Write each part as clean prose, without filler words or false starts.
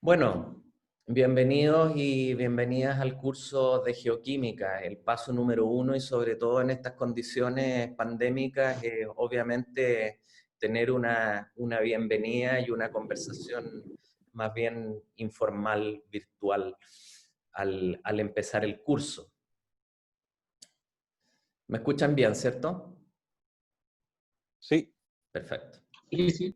Bueno, bienvenidos y bienvenidas al curso de Geoquímica. El paso número 1 y sobre todo en estas condiciones pandémicas, obviamente tener una bienvenida y una conversación más bien informal, virtual, al empezar el curso. ¿Me escuchan bien, cierto? Sí. Perfecto. Sí.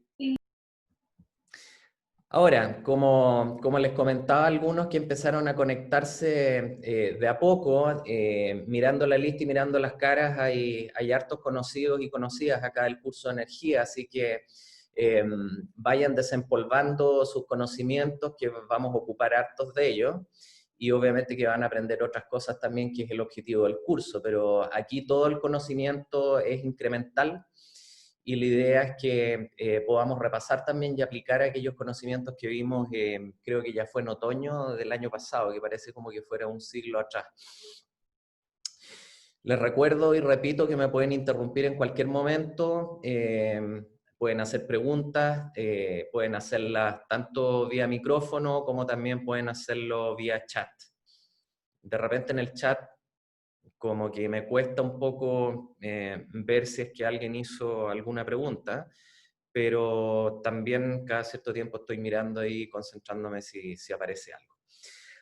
Ahora, como les comentaba a algunos que empezaron a conectarse de a poco, mirando la lista y mirando las caras, hay hartos conocidos y conocidas acá del curso de energía, así que vayan desempolvando sus conocimientos, que vamos a ocupar hartos de ellos, y obviamente que van a aprender otras cosas también, que es el objetivo del curso, pero aquí todo el conocimiento es incremental, y la idea es que podamos repasar también y aplicar aquellos conocimientos que vimos, creo que ya fue en otoño del año pasado, que parece como que fuera un siglo atrás. Les recuerdo y repito que me pueden interrumpir en cualquier momento, pueden hacer preguntas, pueden hacerlas tanto vía micrófono como también pueden hacerlo vía chat. De repente en el chat como que me cuesta un poco ver si es que alguien hizo alguna pregunta, pero también cada cierto tiempo estoy mirando ahí, concentrándome si aparece algo.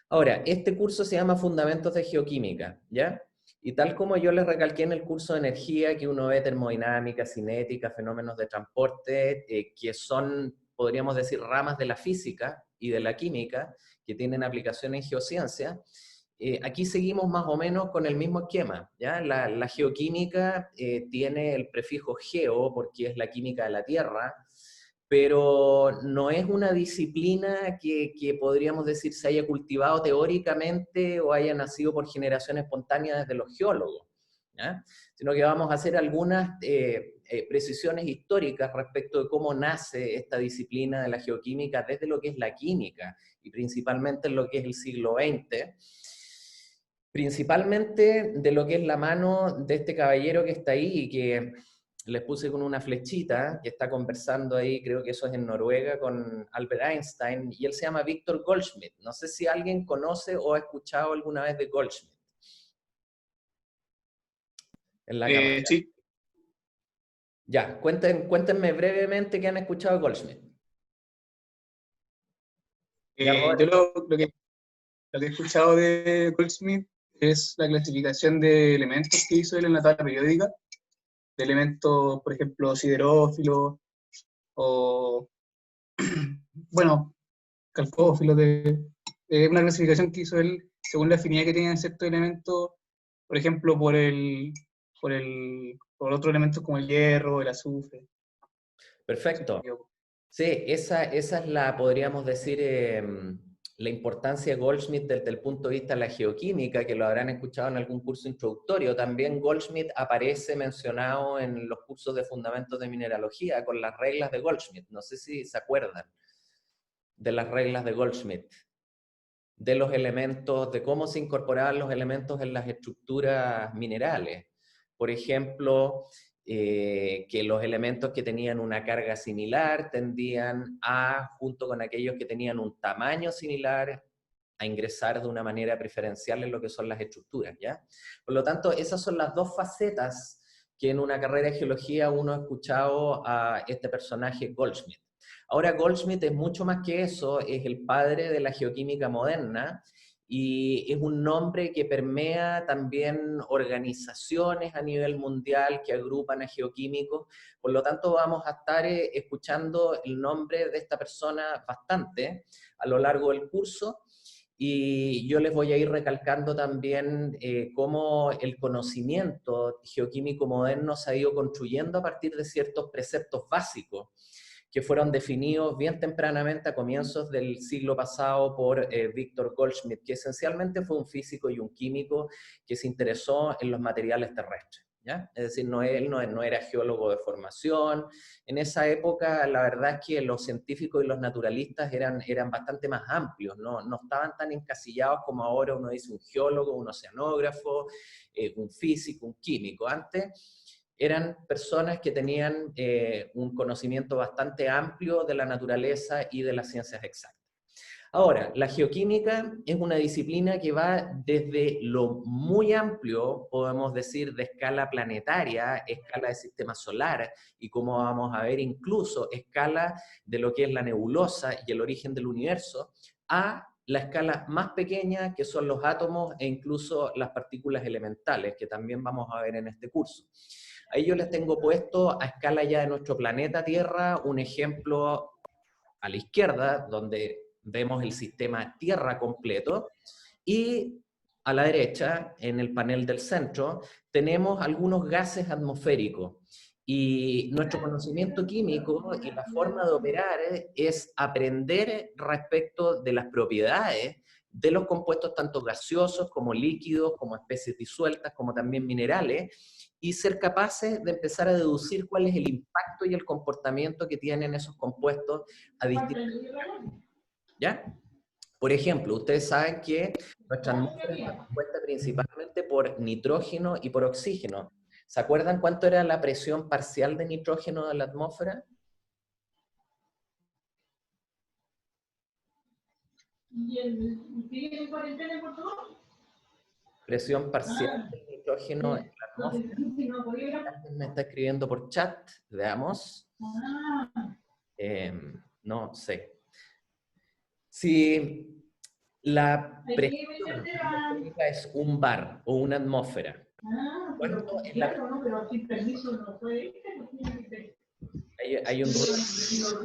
Ahora, este curso se llama Fundamentos de Geoquímica, ¿ya? Y tal como yo les recalqué en el curso de energía, que uno ve termodinámica, cinética, fenómenos de transporte, que son, podríamos decir, ramas de la física y de la química, que tienen aplicación en geociencia. Aquí seguimos más o menos con el mismo esquema, ¿ya? La geoquímica tiene el prefijo geo porque es la química de la Tierra, pero no es una disciplina que podríamos decir se haya cultivado teóricamente o haya nacido por generación espontánea desde los geólogos, ¿ya? Sino que vamos a hacer algunas precisiones históricas respecto de cómo nace esta disciplina de la geoquímica desde lo que es la química y principalmente en lo que es el siglo XX, principalmente de lo que es la mano de este caballero que está ahí y que les puse con una flechita, que está conversando ahí, creo que eso es en Noruega, con Albert Einstein, y él se llama Victor Goldschmidt. No sé si alguien conoce o ha escuchado alguna vez de Goldschmidt en la carrera. Sí. Ya, cuéntenme brevemente qué han escuchado de Goldschmidt. Ya, Yo Robert. lo que he escuchado de Goldsmith es la clasificación de elementos que hizo él en la tabla periódica, de elementos, por ejemplo, siderófilos o, bueno, calcófilos, una clasificación que hizo él según la afinidad que tienen ciertos elementos, por ejemplo, por otros elementos como el hierro, el azufre. Perfecto. Sí, esa es la, podríamos decir, la importancia de Goldschmidt desde el punto de vista de la geoquímica, que lo habrán escuchado en algún curso introductorio. También Goldschmidt aparece mencionado en los cursos de fundamentos de mineralogía con las reglas de Goldschmidt. No sé si se acuerdan de las reglas de Goldschmidt, de los elementos, de cómo se incorporaban los elementos en las estructuras minerales. Por ejemplo, que los elementos que tenían una carga similar tendían a, junto con aquellos que tenían un tamaño similar, a ingresar de una manera preferencial en lo que son las estructuras, ¿ya? Por lo tanto, esas son las dos facetas que en una carrera de geología uno ha escuchado a este personaje Goldschmidt. Ahora, Goldschmidt es mucho más que eso, es el padre de la geoquímica moderna, y es un nombre que permea también organizaciones a nivel mundial que agrupan a geoquímicos. Por lo tanto, vamos a estar escuchando el nombre de esta persona bastante a lo largo del curso, y yo les voy a ir recalcando también cómo el conocimiento geoquímico moderno se ha ido construyendo a partir de ciertos preceptos básicos que fueron definidos bien tempranamente a comienzos del siglo pasado por Victor Goldschmidt, que esencialmente fue un físico y un químico que se interesó en los materiales terrestres, ¿ya? Es decir, él no era geólogo de formación. En esa época, la verdad es que los científicos y los naturalistas eran bastante más amplios, no estaban tan encasillados como ahora uno dice un geólogo, un oceanógrafo, un físico, un químico. Antes eran personas que tenían un conocimiento bastante amplio de la naturaleza y de las ciencias exactas. Ahora, la geoquímica es una disciplina que va desde lo muy amplio, podemos decir, de escala planetaria, escala de sistema solar, y como vamos a ver, incluso escala de lo que es la nebulosa y el origen del universo, a la escala más pequeña, que son los átomos e incluso las partículas elementales, que también vamos a ver en este curso. Ahí yo les tengo puesto a escala ya de nuestro planeta Tierra un ejemplo a la izquierda, donde vemos el sistema Tierra completo, y a la derecha, en el panel del centro, tenemos algunos gases atmosféricos. Y nuestro conocimiento químico y la forma de operar es aprender respecto de las propiedades de los compuestos tanto gaseosos como líquidos, como especies disueltas, como también minerales, y ser capaces de empezar a deducir cuál es el impacto y el comportamiento que tienen esos compuestos a distintos niveles. ¿Ya? Por ejemplo, ustedes saben que nuestra atmósfera está compuesta principalmente por nitrógeno y por oxígeno. ¿Se acuerdan cuánto era la presión parcial de nitrógeno de la atmósfera? Presión parcial de nitrógeno en la atmósfera. Alguien me está escribiendo por chat. Veamos. No sé. Si la presión atmosférica es un bar o una atmósfera, ¿cuánto es la presión? Hay un ruido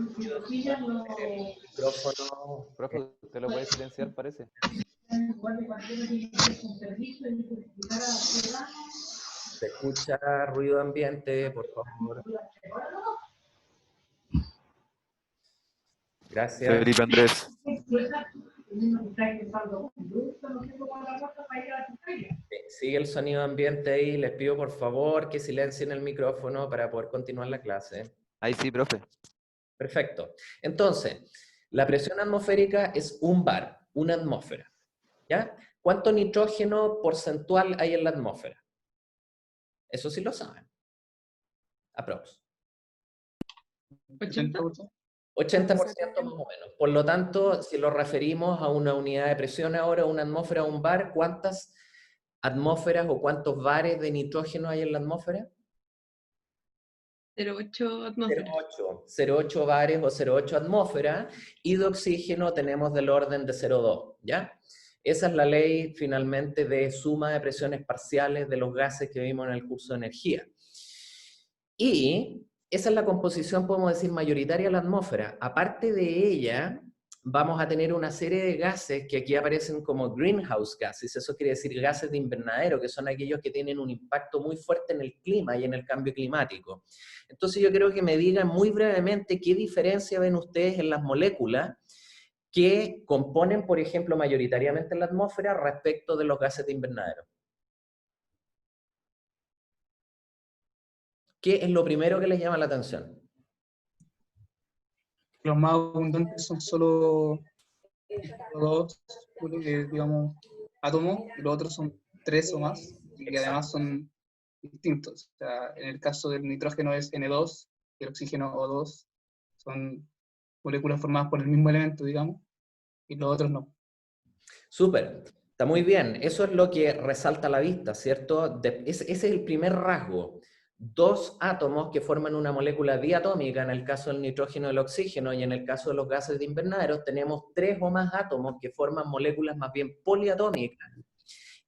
en el micrófono. Profe, usted lo puede silenciar, parece. Se escucha ruido ambiente, por favor. Gracias. Felipe Andrés. Sigue el sonido ambiente ahí. Les pido por favor que silencien el micrófono para poder continuar la clase. Ahí sí, profe. Perfecto. Entonces, la presión atmosférica es un bar, una atmósfera. ¿Ya? ¿Cuánto nitrógeno porcentual hay en la atmósfera? Eso sí lo saben. Aprox. 80%. 80% más o menos. Por lo tanto, si lo referimos a una unidad de presión ahora, una atmósfera, un bar, ¿cuántas atmósferas o cuántos bares de nitrógeno hay en la atmósfera? 0,8 atmósferas. 0,8 bares o 0,8 atmósferas, y de oxígeno tenemos del orden de 0,2, ¿ya? Esa es la ley finalmente de suma de presiones parciales de los gases que vimos en el curso de energía. Y esa es la composición, podemos decir, mayoritaria de la atmósfera. Aparte de ella, vamos a tener una serie de gases que aquí aparecen como greenhouse gases. Eso quiere decir gases de invernadero, que son aquellos que tienen un impacto muy fuerte en el clima y en el cambio climático. Entonces yo creo que me digan muy brevemente qué diferencia ven ustedes en las moléculas que componen, por ejemplo, mayoritariamente la atmósfera respecto de los gases de invernadero. ¿Qué es lo primero que les llama la atención? Los más abundantes son solo dos, digamos, átomos, y los otros son 3 o más, y además son distintos. O sea, en el caso del nitrógeno es N2, y el oxígeno O2, son moléculas formadas por el mismo elemento, digamos, y los otros no. Súper, está muy bien. Eso es lo que resalta a la vista, ¿cierto? Ese es el primer rasgo. Dos átomos que forman una molécula diatómica, en el caso del nitrógeno y el oxígeno, y en el caso de los gases de invernadero tenemos 3 o más átomos que forman moléculas más bien poliatómicas,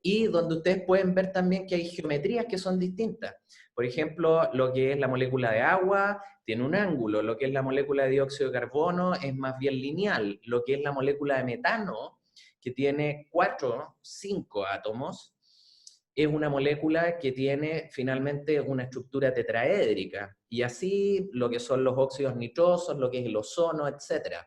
y donde ustedes pueden ver también que hay geometrías que son distintas. Por ejemplo, lo que es la molécula de agua tiene un ángulo, lo que es la molécula de dióxido de carbono es más bien lineal, lo que es la molécula de metano, que tiene 4, 5 átomos, es una molécula que tiene finalmente una estructura tetraédrica, y así lo que son los óxidos nitrosos, lo que es el ozono, etc.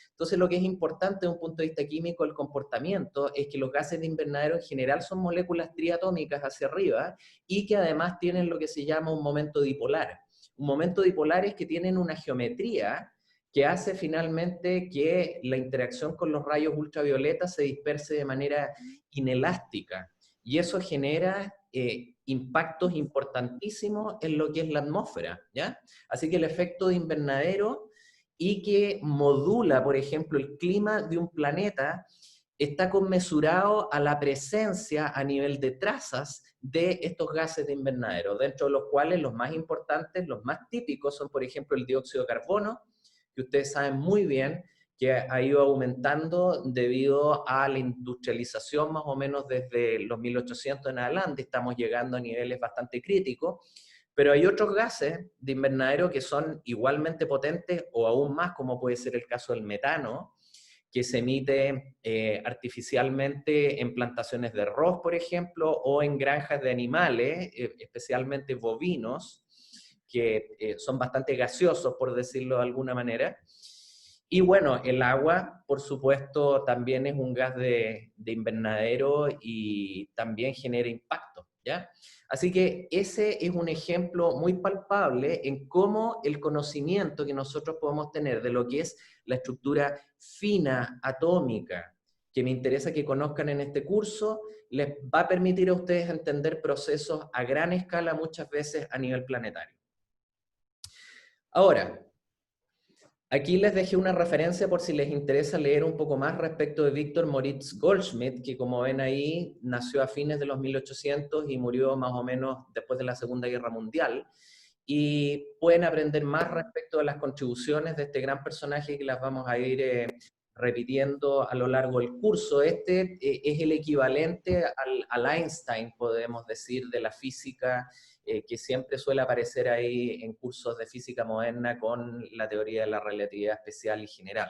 Entonces lo que es importante desde un punto de vista químico del comportamiento es que los gases de invernadero en general son moléculas triatómicas hacia arriba, y que además tienen lo que se llama un momento dipolar. Un momento dipolar es que tienen una geometría que hace finalmente que la interacción con los rayos ultravioletas se disperse de manera inelástica, y eso genera impactos importantísimos en lo que es la atmósfera, ¿ya? Así que el efecto de invernadero y que modula, por ejemplo, el clima de un planeta, está conmesurado a la presencia a nivel de trazas de estos gases de invernadero, dentro de los cuales los más importantes, los más típicos son, por ejemplo, el dióxido de carbono, que ustedes saben muy bien que ha ido aumentando debido a la industrialización más o menos desde los 1800 en adelante, estamos llegando a niveles bastante críticos, pero hay otros gases de invernadero que son igualmente potentes o aún más, como puede ser el caso del metano, que se emite artificialmente en plantaciones de arroz, por ejemplo, o en granjas de animales, especialmente bovinos, que son bastante gaseosos, por decirlo de alguna manera. Y bueno, el agua, por supuesto, también es un gas de invernadero y también genera impacto, ¿ya? Así que ese es un ejemplo muy palpable en cómo el conocimiento que nosotros podemos tener de lo que es la estructura fina, atómica, que me interesa que conozcan en este curso, les va a permitir a ustedes entender procesos a gran escala muchas veces a nivel planetario. Ahora, aquí les dejé una referencia por si les interesa leer un poco más respecto de Victor Moritz Goldschmidt, que como ven ahí, nació a fines de los 1800 y murió más o menos después de la Segunda Guerra Mundial. Y pueden aprender más respecto de las contribuciones de este gran personaje que las vamos a ir repitiendo a lo largo del curso. Este es el equivalente al Einstein, podemos decir, de la física, que siempre suele aparecer ahí en cursos de física moderna con la teoría de la relatividad especial y general,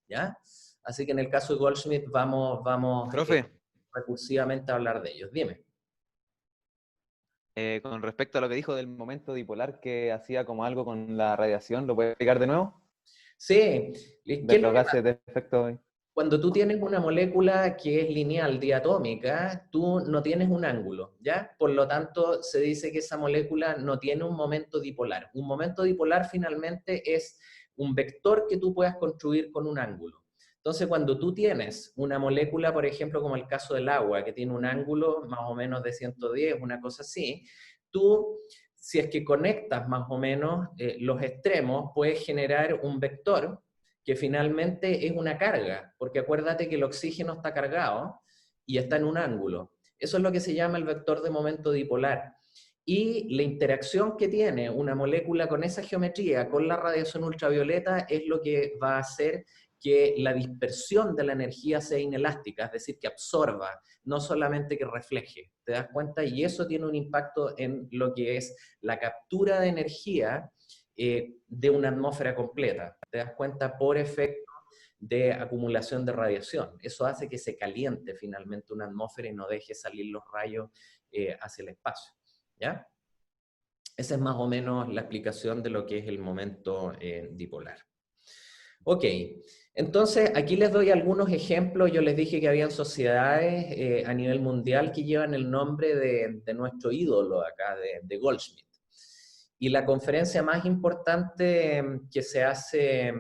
¿ya? Así que en el caso de Goldschmidt vamos Profe, recursivamente a hablar de ellos. Dime. con respecto a lo que dijo del momento dipolar que hacía como algo con la radiación, ¿lo puede explicar de nuevo? Sí, ¿qué De es lo los que gases de efecto. cuando tú tienes una molécula que es lineal, diatómica, tú no tienes un ángulo, ¿ya? Por lo tanto, se dice que esa molécula no tiene un momento dipolar. Un momento dipolar finalmente es un vector que tú puedas construir con un ángulo. Entonces, cuando tú tienes una molécula, por ejemplo, como el caso del agua, que tiene un ángulo más o menos de 110, una cosa así, tú, si es que conectas más o menos los extremos, puedes generar un vector que finalmente es una carga, porque acuérdate que el oxígeno está cargado y está en un ángulo. Eso es lo que se llama el vector de momento dipolar. Y la interacción que tiene una molécula con esa geometría, con la radiación ultravioleta, es lo que va a hacer que la dispersión de la energía sea inelástica, es decir, que absorba, no solamente que refleje. ¿Te das cuenta? Y eso tiene un impacto en lo que es la captura de energía de una atmósfera completa. ¿Te das cuenta? Por efecto de acumulación de radiación. Eso hace que se caliente finalmente una atmósfera y no deje salir los rayos hacia el espacio. ¿Ya? Esa es más o menos la explicación de lo que es el momento dipolar. Ok, entonces aquí les doy algunos ejemplos. Yo les dije que habían sociedades a nivel mundial que llevan el nombre de nuestro ídolo acá, de Goldschmidt. Y la conferencia más importante que se hace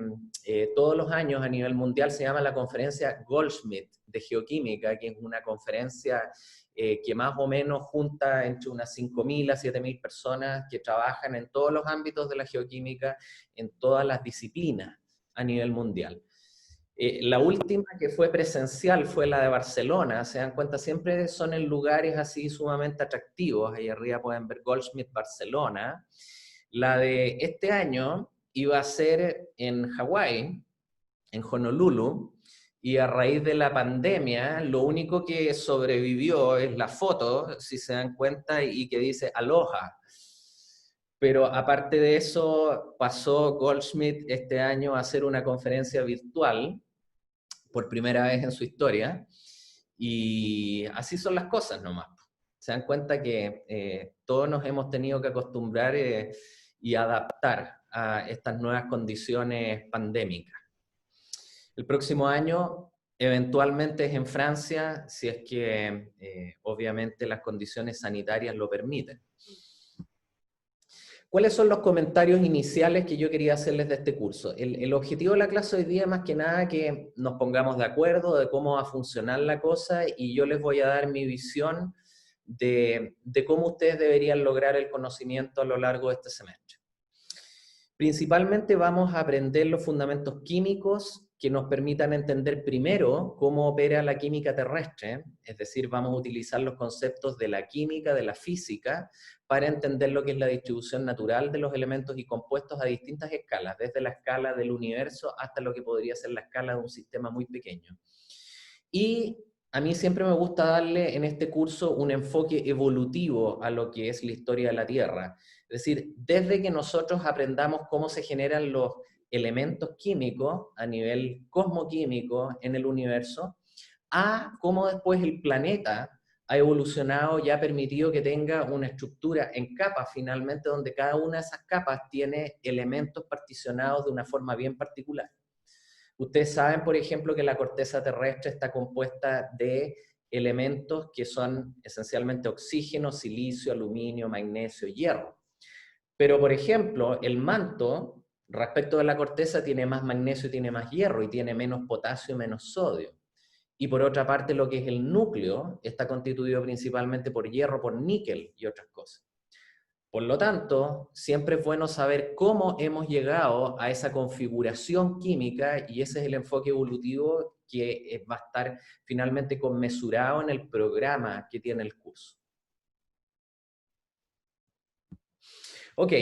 todos los años a nivel mundial se llama la conferencia Goldschmidt de Geoquímica, que es una conferencia que más o menos junta entre unas 5.000 a 7.000 personas que trabajan en todos los ámbitos de la geoquímica, en todas las disciplinas a nivel mundial. La última que fue presencial fue la de Barcelona. Se dan cuenta, siempre son en lugares así sumamente atractivos. Ahí arriba pueden ver Goldschmidt Barcelona. La de este año iba a ser en Hawái, en Honolulu, y a raíz de la pandemia, lo único que sobrevivió es la foto, si se dan cuenta, y que dice Aloha. Pero aparte de eso, pasó Goldschmidt este año a hacer una conferencia virtual, por primera vez en su historia, y así son las cosas nomás. Se dan cuenta que todos nos hemos tenido que acostumbrar y adaptar a estas nuevas condiciones pandémicas. El próximo año eventualmente es en Francia, si es que obviamente las condiciones sanitarias lo permiten. ¿Cuáles son los comentarios iniciales que yo quería hacerles de este curso? El objetivo de la clase hoy día es más que nada que nos pongamos de acuerdo de cómo va a funcionar la cosa y yo les voy a dar mi visión de cómo ustedes deberían lograr el conocimiento a lo largo de este semestre. Principalmente vamos a aprender los fundamentos químicos que nos permitan entender primero cómo opera la química terrestre, es decir, vamos a utilizar los conceptos de la química, de la física, para entender lo que es la distribución natural de los elementos y compuestos a distintas escalas, desde la escala del universo hasta lo que podría ser la escala de un sistema muy pequeño. Y a mí siempre me gusta darle en este curso un enfoque evolutivo a lo que es la historia de la Tierra. Es decir, desde que nosotros aprendamos cómo se generan los elementos químicos a nivel cosmoquímico en el universo, a cómo después el planeta ha evolucionado y ha permitido que tenga una estructura en capas finalmente, donde cada una de esas capas tiene elementos particionados de una forma bien particular. Ustedes saben, por ejemplo, que la corteza terrestre está compuesta de elementos que son esencialmente oxígeno, silicio, aluminio, magnesio, hierro. Pero, por ejemplo, el manto, respecto de la corteza, tiene más magnesio, tiene más hierro, y tiene menos potasio y menos sodio. Y por otra parte, lo que es el núcleo está constituido principalmente por hierro, por níquel y otras cosas. Por lo tanto, siempre es bueno saber cómo hemos llegado a esa configuración química, y ese es el enfoque evolutivo que va a estar finalmente conmesurado en el programa que tiene el curso. Ok,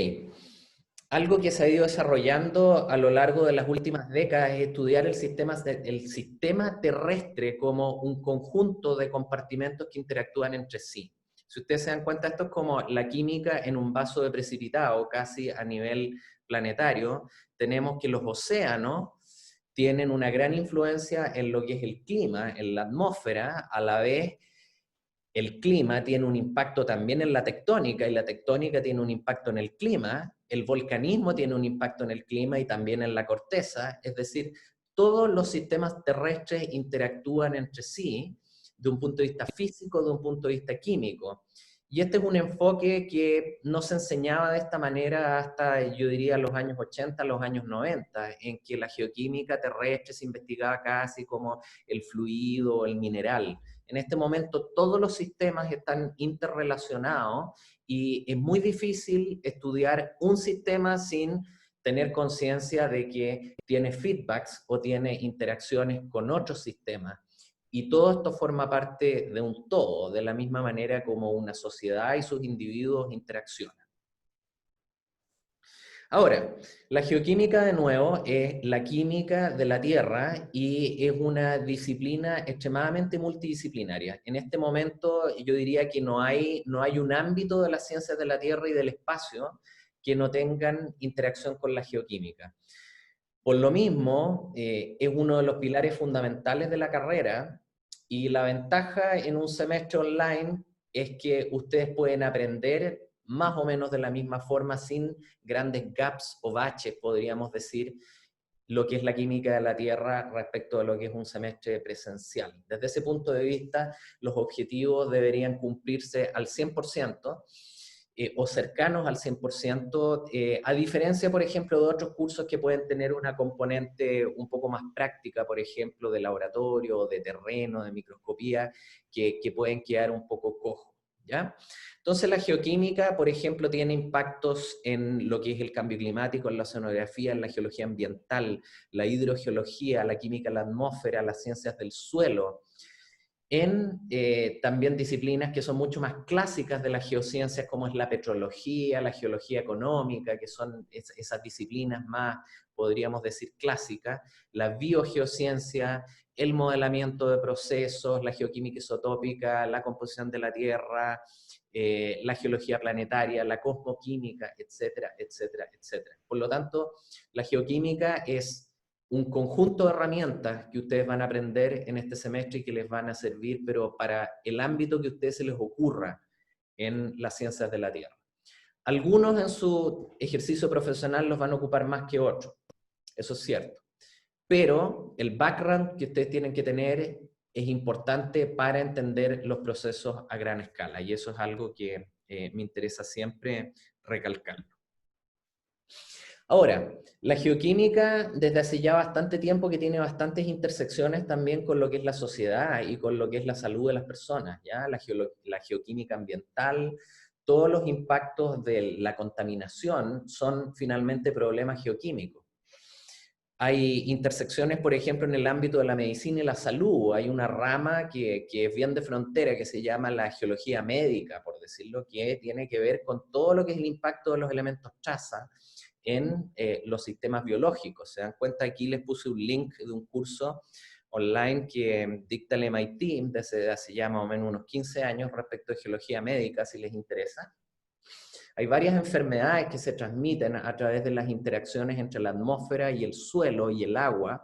algo que se ha ido desarrollando a lo largo de las últimas décadas es estudiar el sistema terrestre como un conjunto de compartimentos que interactúan entre sí. Si ustedes se dan cuenta, esto es como la química en un vaso de precipitado, casi a nivel planetario. Tenemos que los océanos tienen una gran influencia en lo que es el clima, en la atmósfera. A la vez el clima tiene un impacto también en la tectónica, y la tectónica tiene un impacto en el clima. El volcanismo tiene un impacto en el clima y también en la corteza. Es decir, todos los sistemas terrestres interactúan entre sí de un punto de vista físico, de un punto de vista químico. Y este es un enfoque que no se enseñaba de esta manera hasta, yo diría, los años 80, los años 90, en que la geoquímica terrestre se investigaba casi como el fluido o el mineral. En este momento todos los sistemas están interrelacionados y es muy difícil estudiar un sistema sin tener conciencia de que tiene feedbacks o tiene interacciones con otros sistemas. Y todo esto forma parte de un todo, de la misma manera como una sociedad y sus individuos interaccionan. Ahora, la geoquímica, de nuevo, es la química de la Tierra y es una disciplina extremadamente multidisciplinaria. En este momento yo diría que no hay un ámbito de las ciencias de la Tierra y del espacio que no tengan interacción con la geoquímica. Por lo mismo, es uno de los pilares fundamentales de la carrera, y la ventaja en un semestre online es que ustedes pueden aprender más o menos de la misma forma, sin grandes gaps o baches, podríamos decir, lo que es la química de la Tierra respecto a lo que es un semestre presencial. Desde ese punto de vista, los objetivos deberían cumplirse al 100%, o cercanos al 100%, a diferencia, por ejemplo, de otros cursos que pueden tener una componente un poco más práctica, por ejemplo, de laboratorio, de terreno, de microscopía, que pueden quedar un poco cojos, ¿ya? Entonces la geoquímica, por ejemplo, tiene impactos en lo que es el cambio climático, en la oceanografía, en la geología ambiental, la hidrogeología, la química de la atmósfera, las ciencias del suelo, en también disciplinas que son mucho más clásicas de las geociencias, como es la petrología, la geología económica, que son esas disciplinas más, podríamos decir, clásicas, la biogeociencia, el modelamiento de procesos, la geoquímica isotópica, la composición de la Tierra, la geología planetaria, la cosmoquímica, etcétera, etcétera, etcétera. Por lo tanto, la geoquímica es un conjunto de herramientas que ustedes van a aprender en este semestre y que les van a servir, pero para el ámbito que a ustedes se les ocurra en las ciencias de la Tierra. Algunos en su ejercicio profesional los van a ocupar más que otros, eso es cierto. Pero el background que ustedes tienen que tener es importante para entender los procesos a gran escala, y eso es algo que me interesa siempre recalcarlo. Ahora, la geoquímica desde hace ya bastante tiempo que tiene bastantes intersecciones también con lo que es la sociedad y con lo que es la salud de las personas, ¿ya? La geoquímica ambiental todos los impactos de la contaminación son finalmente problemas geoquímicos. Hay intersecciones, por ejemplo, en el ámbito de la medicina y la salud. Hay una rama que es bien de frontera, que se llama la geología médica, por decirlo, que tiene que ver con todo lo que es el impacto de los elementos traza en los sistemas biológicos. Se dan cuenta, aquí les puse un link de un curso online que dicta el MIT desde hace ya más o menos unos 15 años respecto de geología médica, si les interesa. Hay varias enfermedades que se transmiten a través de las interacciones entre la atmósfera y el suelo y el agua,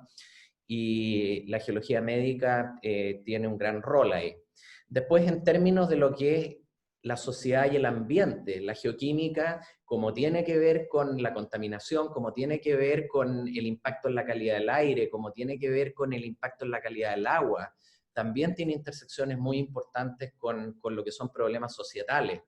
y la geología médica tiene un gran rol ahí. Después, en términos de lo que es la sociedad y el ambiente, la geoquímica, como tiene que ver con la contaminación, como tiene que ver con el impacto en la calidad del aire, como tiene que ver con el impacto en la calidad del agua, también tiene intersecciones muy importantes con lo que son problemas societales,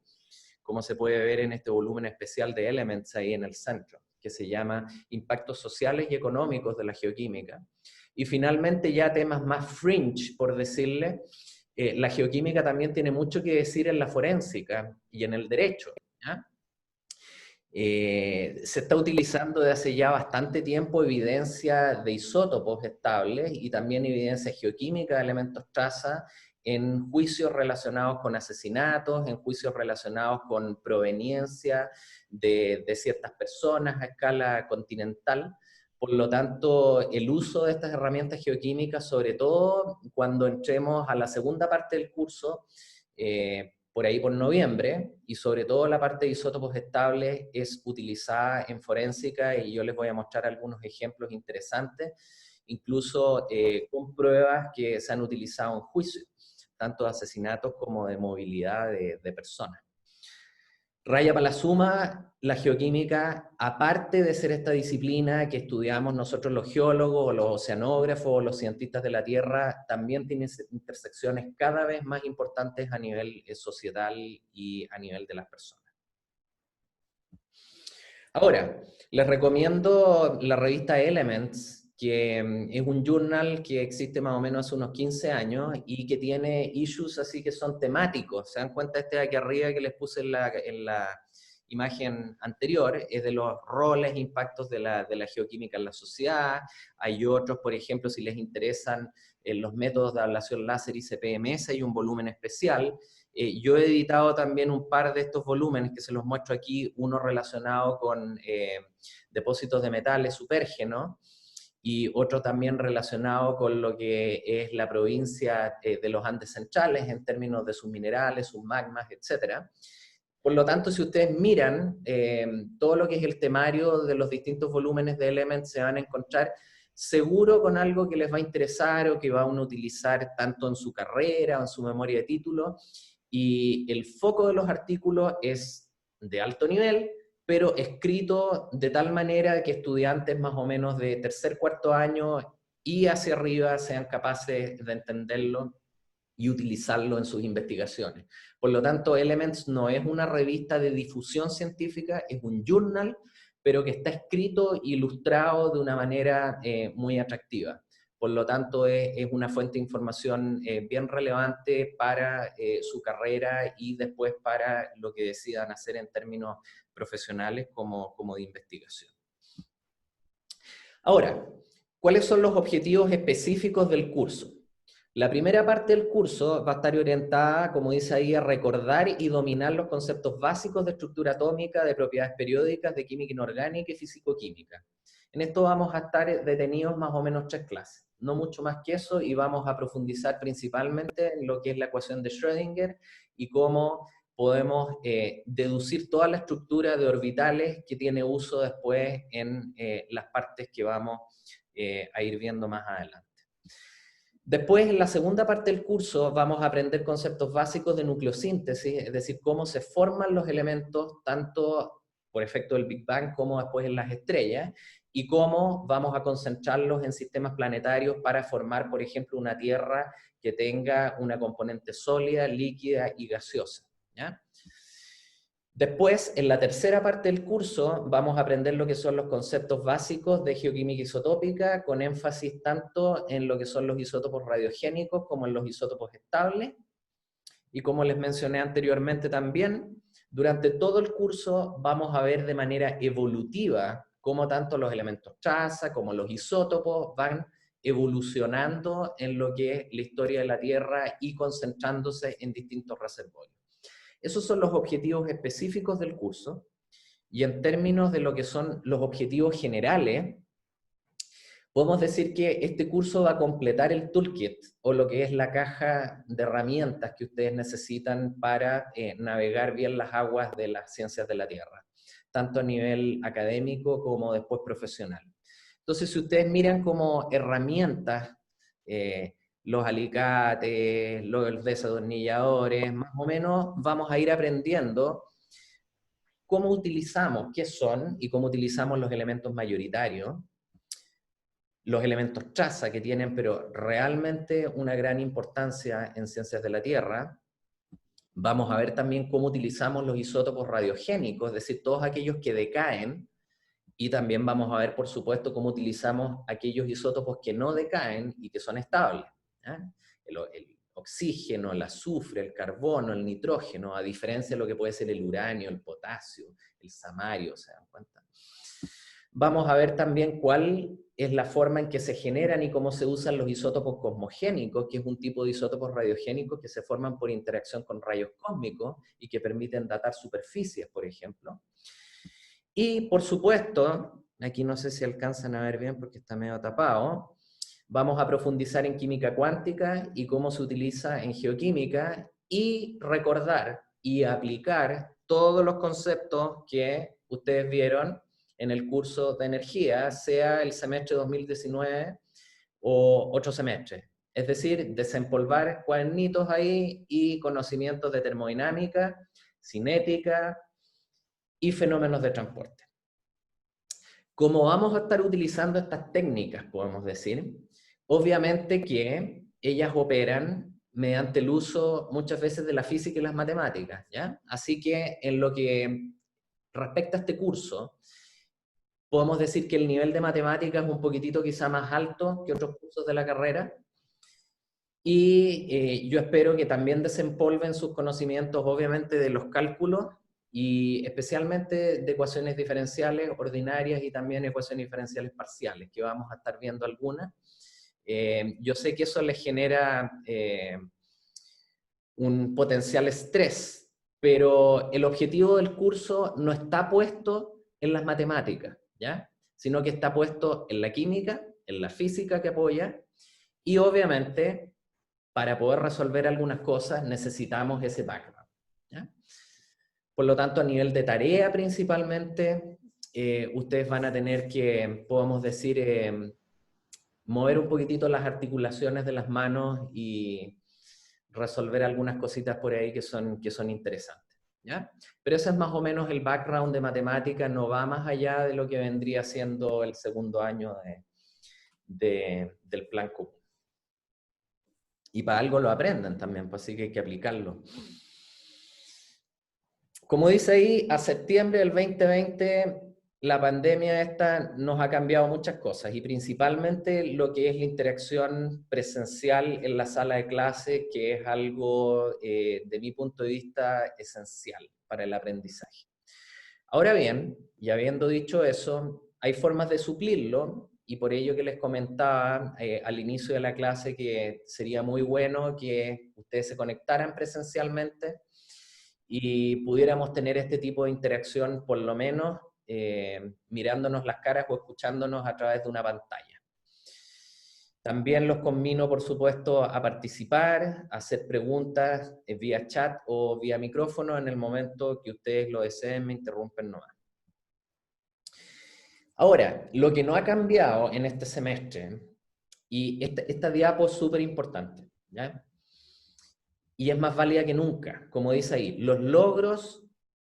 como se puede ver en este volumen especial de Elements ahí en el centro, que se llama Impactos Sociales y Económicos de la Geoquímica. Y finalmente, ya temas más fringe, por decirle, la geoquímica también tiene mucho que decir en la forénsica y en el derecho, ¿ya? Se está utilizando desde hace ya bastante tiempo evidencia de isótopos estables y también evidencia geoquímica de elementos traza en juicios relacionados con asesinatos, en juicios relacionados con proveniencia de ciertas personas a escala continental. Por lo tanto, el uso de estas herramientas geoquímicas, sobre todo cuando entremos a la segunda parte del curso, por ahí por noviembre, y sobre todo la parte de isótopos estables es utilizada en forénsica, y yo les voy a mostrar algunos ejemplos interesantes, incluso con pruebas que se han utilizado en juicio, tanto de asesinatos como de movilidad de personas. Raya para la suma, la geoquímica, aparte de ser esta disciplina que estudiamos nosotros los geólogos, o los oceanógrafos, o los cientistas de la Tierra, también tiene intersecciones cada vez más importantes a nivel societal y a nivel de las personas. Ahora, les recomiendo la revista Elements, que es un journal que existe más o menos hace unos 15 años y que tiene issues así que son temáticos. ¿Se dan cuenta? Este de aquí arriba que les puse en la imagen anterior es de los roles e impactos de la geoquímica en la sociedad. Hay otros, por ejemplo, si les interesan los métodos de ablación láser y CPMS, hay un volumen especial. Yo he editado también un par de estos volúmenes que se los muestro aquí, uno relacionado con depósitos de metales supérgenos, y otro también relacionado con lo que es la provincia de los Andes centrales en términos de sus minerales, sus magmas, etc. Por lo tanto, si ustedes miran todo lo que es el temario de los distintos volúmenes de Elements, se van a encontrar seguro con algo que les va a interesar o que van a utilizar tanto en su carrera o en su memoria de título, y el foco de los artículos es de alto nivel, pero escrito de tal manera que estudiantes más o menos de tercer, cuarto año y hacia arriba sean capaces de entenderlo y utilizarlo en sus investigaciones. Por lo tanto, Elements no es una revista de difusión científica, es un journal, pero que está escrito e ilustrado de una manera muy atractiva. Por lo tanto, es una fuente de información bien relevante para su carrera y después para lo que decidan hacer en términos profesionales como de investigación. Ahora, ¿cuáles son los objetivos específicos del curso? La primera parte del curso va a estar orientada, como dice ahí, a recordar y dominar los conceptos básicos de estructura atómica, de propiedades periódicas, de química inorgánica y fisicoquímica. En esto vamos a estar detenidos más o menos 3 clases, no mucho más que eso, y vamos a profundizar principalmente en lo que es la ecuación de Schrödinger y cómo podemos deducir toda la estructura de orbitales que tiene uso después en las partes que vamos a ir viendo más adelante. Después, en la segunda parte del curso, vamos a aprender conceptos básicos de nucleosíntesis, es decir, cómo se forman los elementos, tanto por efecto del Big Bang como después en las estrellas, y cómo vamos a concentrarlos en sistemas planetarios para formar, por ejemplo, una Tierra que tenga una componente sólida, líquida y gaseosa, ¿ya? Después, en la tercera parte del curso, vamos a aprender lo que son los conceptos básicos de geoquímica isotópica, con énfasis tanto en lo que son los isótopos radiogénicos como en los isótopos estables. Y como les mencioné anteriormente también, durante todo el curso vamos a ver de manera evolutiva cómo tanto los elementos traza como los isótopos van evolucionando en lo que es la historia de la Tierra y concentrándose en distintos reservorios. Esos son los objetivos específicos del curso, y en términos de lo que son los objetivos generales, podemos decir que este curso va a completar el toolkit, o lo que es la caja de herramientas que ustedes necesitan para navegar bien las aguas de las ciencias de la Tierra, tanto a nivel académico como después profesional. Entonces, si ustedes miran como herramientas, los alicates, los desatornilladores, más o menos vamos a ir aprendiendo cómo utilizamos, qué son y cómo utilizamos los elementos mayoritarios, los elementos traza que tienen, pero realmente una gran importancia en ciencias de la Tierra. Vamos a ver también cómo utilizamos los isótopos radiogénicos, es decir, todos aquellos que decaen, y también vamos a ver, por supuesto, cómo utilizamos aquellos isótopos que no decaen y que son estables. El oxígeno, el azufre, el carbono, el nitrógeno, a diferencia de lo que puede ser el uranio, el potasio, el samario, ¿se dan cuenta? Vamos a ver también cuál es la forma en que se generan y cómo se usan los isótopos cosmogénicos, que es un tipo de isótopos radiogénicos que se forman por interacción con rayos cósmicos y que permiten datar superficies, por ejemplo. Y, por supuesto, aquí no sé si alcanzan a ver bien porque está medio tapado, vamos a profundizar en química cuántica y cómo se utiliza en geoquímica, y recordar y aplicar todos los conceptos que ustedes vieron en el curso de energía, sea el semestre 2019 o otro semestre. Es decir, desempolvar cuadernitos ahí y conocimientos de termodinámica, cinética y fenómenos de transporte. Como vamos a estar utilizando estas técnicas, podemos decir, obviamente que ellas operan mediante el uso muchas veces de la física y las matemáticas, ¿ya? Así que en lo que respecta a este curso, podemos decir que el nivel de matemáticas es un poquitito quizá más alto que otros cursos de la carrera, y yo espero que también desempolven sus conocimientos, obviamente, de los cálculos, y especialmente de ecuaciones diferenciales ordinarias y también ecuaciones diferenciales parciales, que vamos a estar viendo algunas. Yo sé que eso les genera un potencial estrés, pero el objetivo del curso no está puesto en las matemáticas, ¿ya? Sino que está puesto en la química, en la física que apoya, y obviamente para poder resolver algunas cosas necesitamos ese background, ¿ya? Por lo tanto, a nivel de tarea principalmente, ustedes van a tener que, podemos decir, mover un poquitito las articulaciones de las manos y resolver algunas cositas por ahí que son interesantes, ¿ya? Pero ese es más o menos el background de matemática, no va más allá de lo que vendría siendo el segundo año del plan común. Y para algo lo aprenden también, pues así que hay que aplicarlo. Como dice ahí, a septiembre del 2020, la pandemia esta nos ha cambiado muchas cosas, y principalmente lo que es la interacción presencial en la sala de clase, que es algo, de mi punto de vista, esencial para el aprendizaje. Ahora bien, y habiendo dicho eso, hay formas de suplirlo, y por ello que les comentaba al inicio de la clase que sería muy bueno que ustedes se conectaran presencialmente y pudiéramos tener este tipo de interacción, por lo menos mirándonos las caras o escuchándonos a través de una pantalla. También los conmino, por supuesto, a participar, a hacer preguntas vía chat o vía micrófono en el momento que ustedes lo deseen, me interrumpen nomás. Ahora, lo que no ha cambiado en este semestre, y esta diapo es súper importante, ¿ya? Y es más válida que nunca, como dice ahí, los logros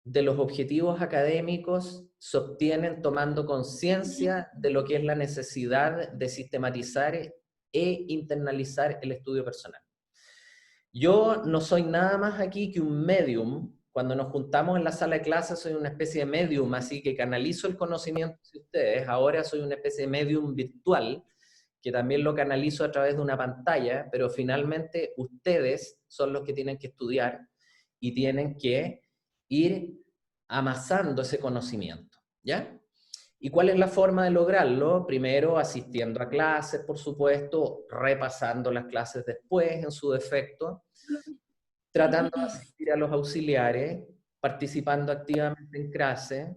de los objetivos académicos se obtienen tomando conciencia de lo que es la necesidad de sistematizar e internalizar el estudio personal. Yo no soy nada más aquí que un medium. Cuando nos juntamos en la sala de clases soy una especie de medium, así que canalizo el conocimiento de ustedes. Ahora soy una especie de medium virtual que también lo canalizo a través de una pantalla, pero finalmente ustedes son los que tienen que estudiar y tienen que ir amasando ese conocimiento, ¿ya? ¿Y cuál es la forma de lograrlo? Primero, asistiendo a clases, por supuesto, repasando las clases después, en su defecto, tratando de asistir a los auxiliares, participando activamente en clase,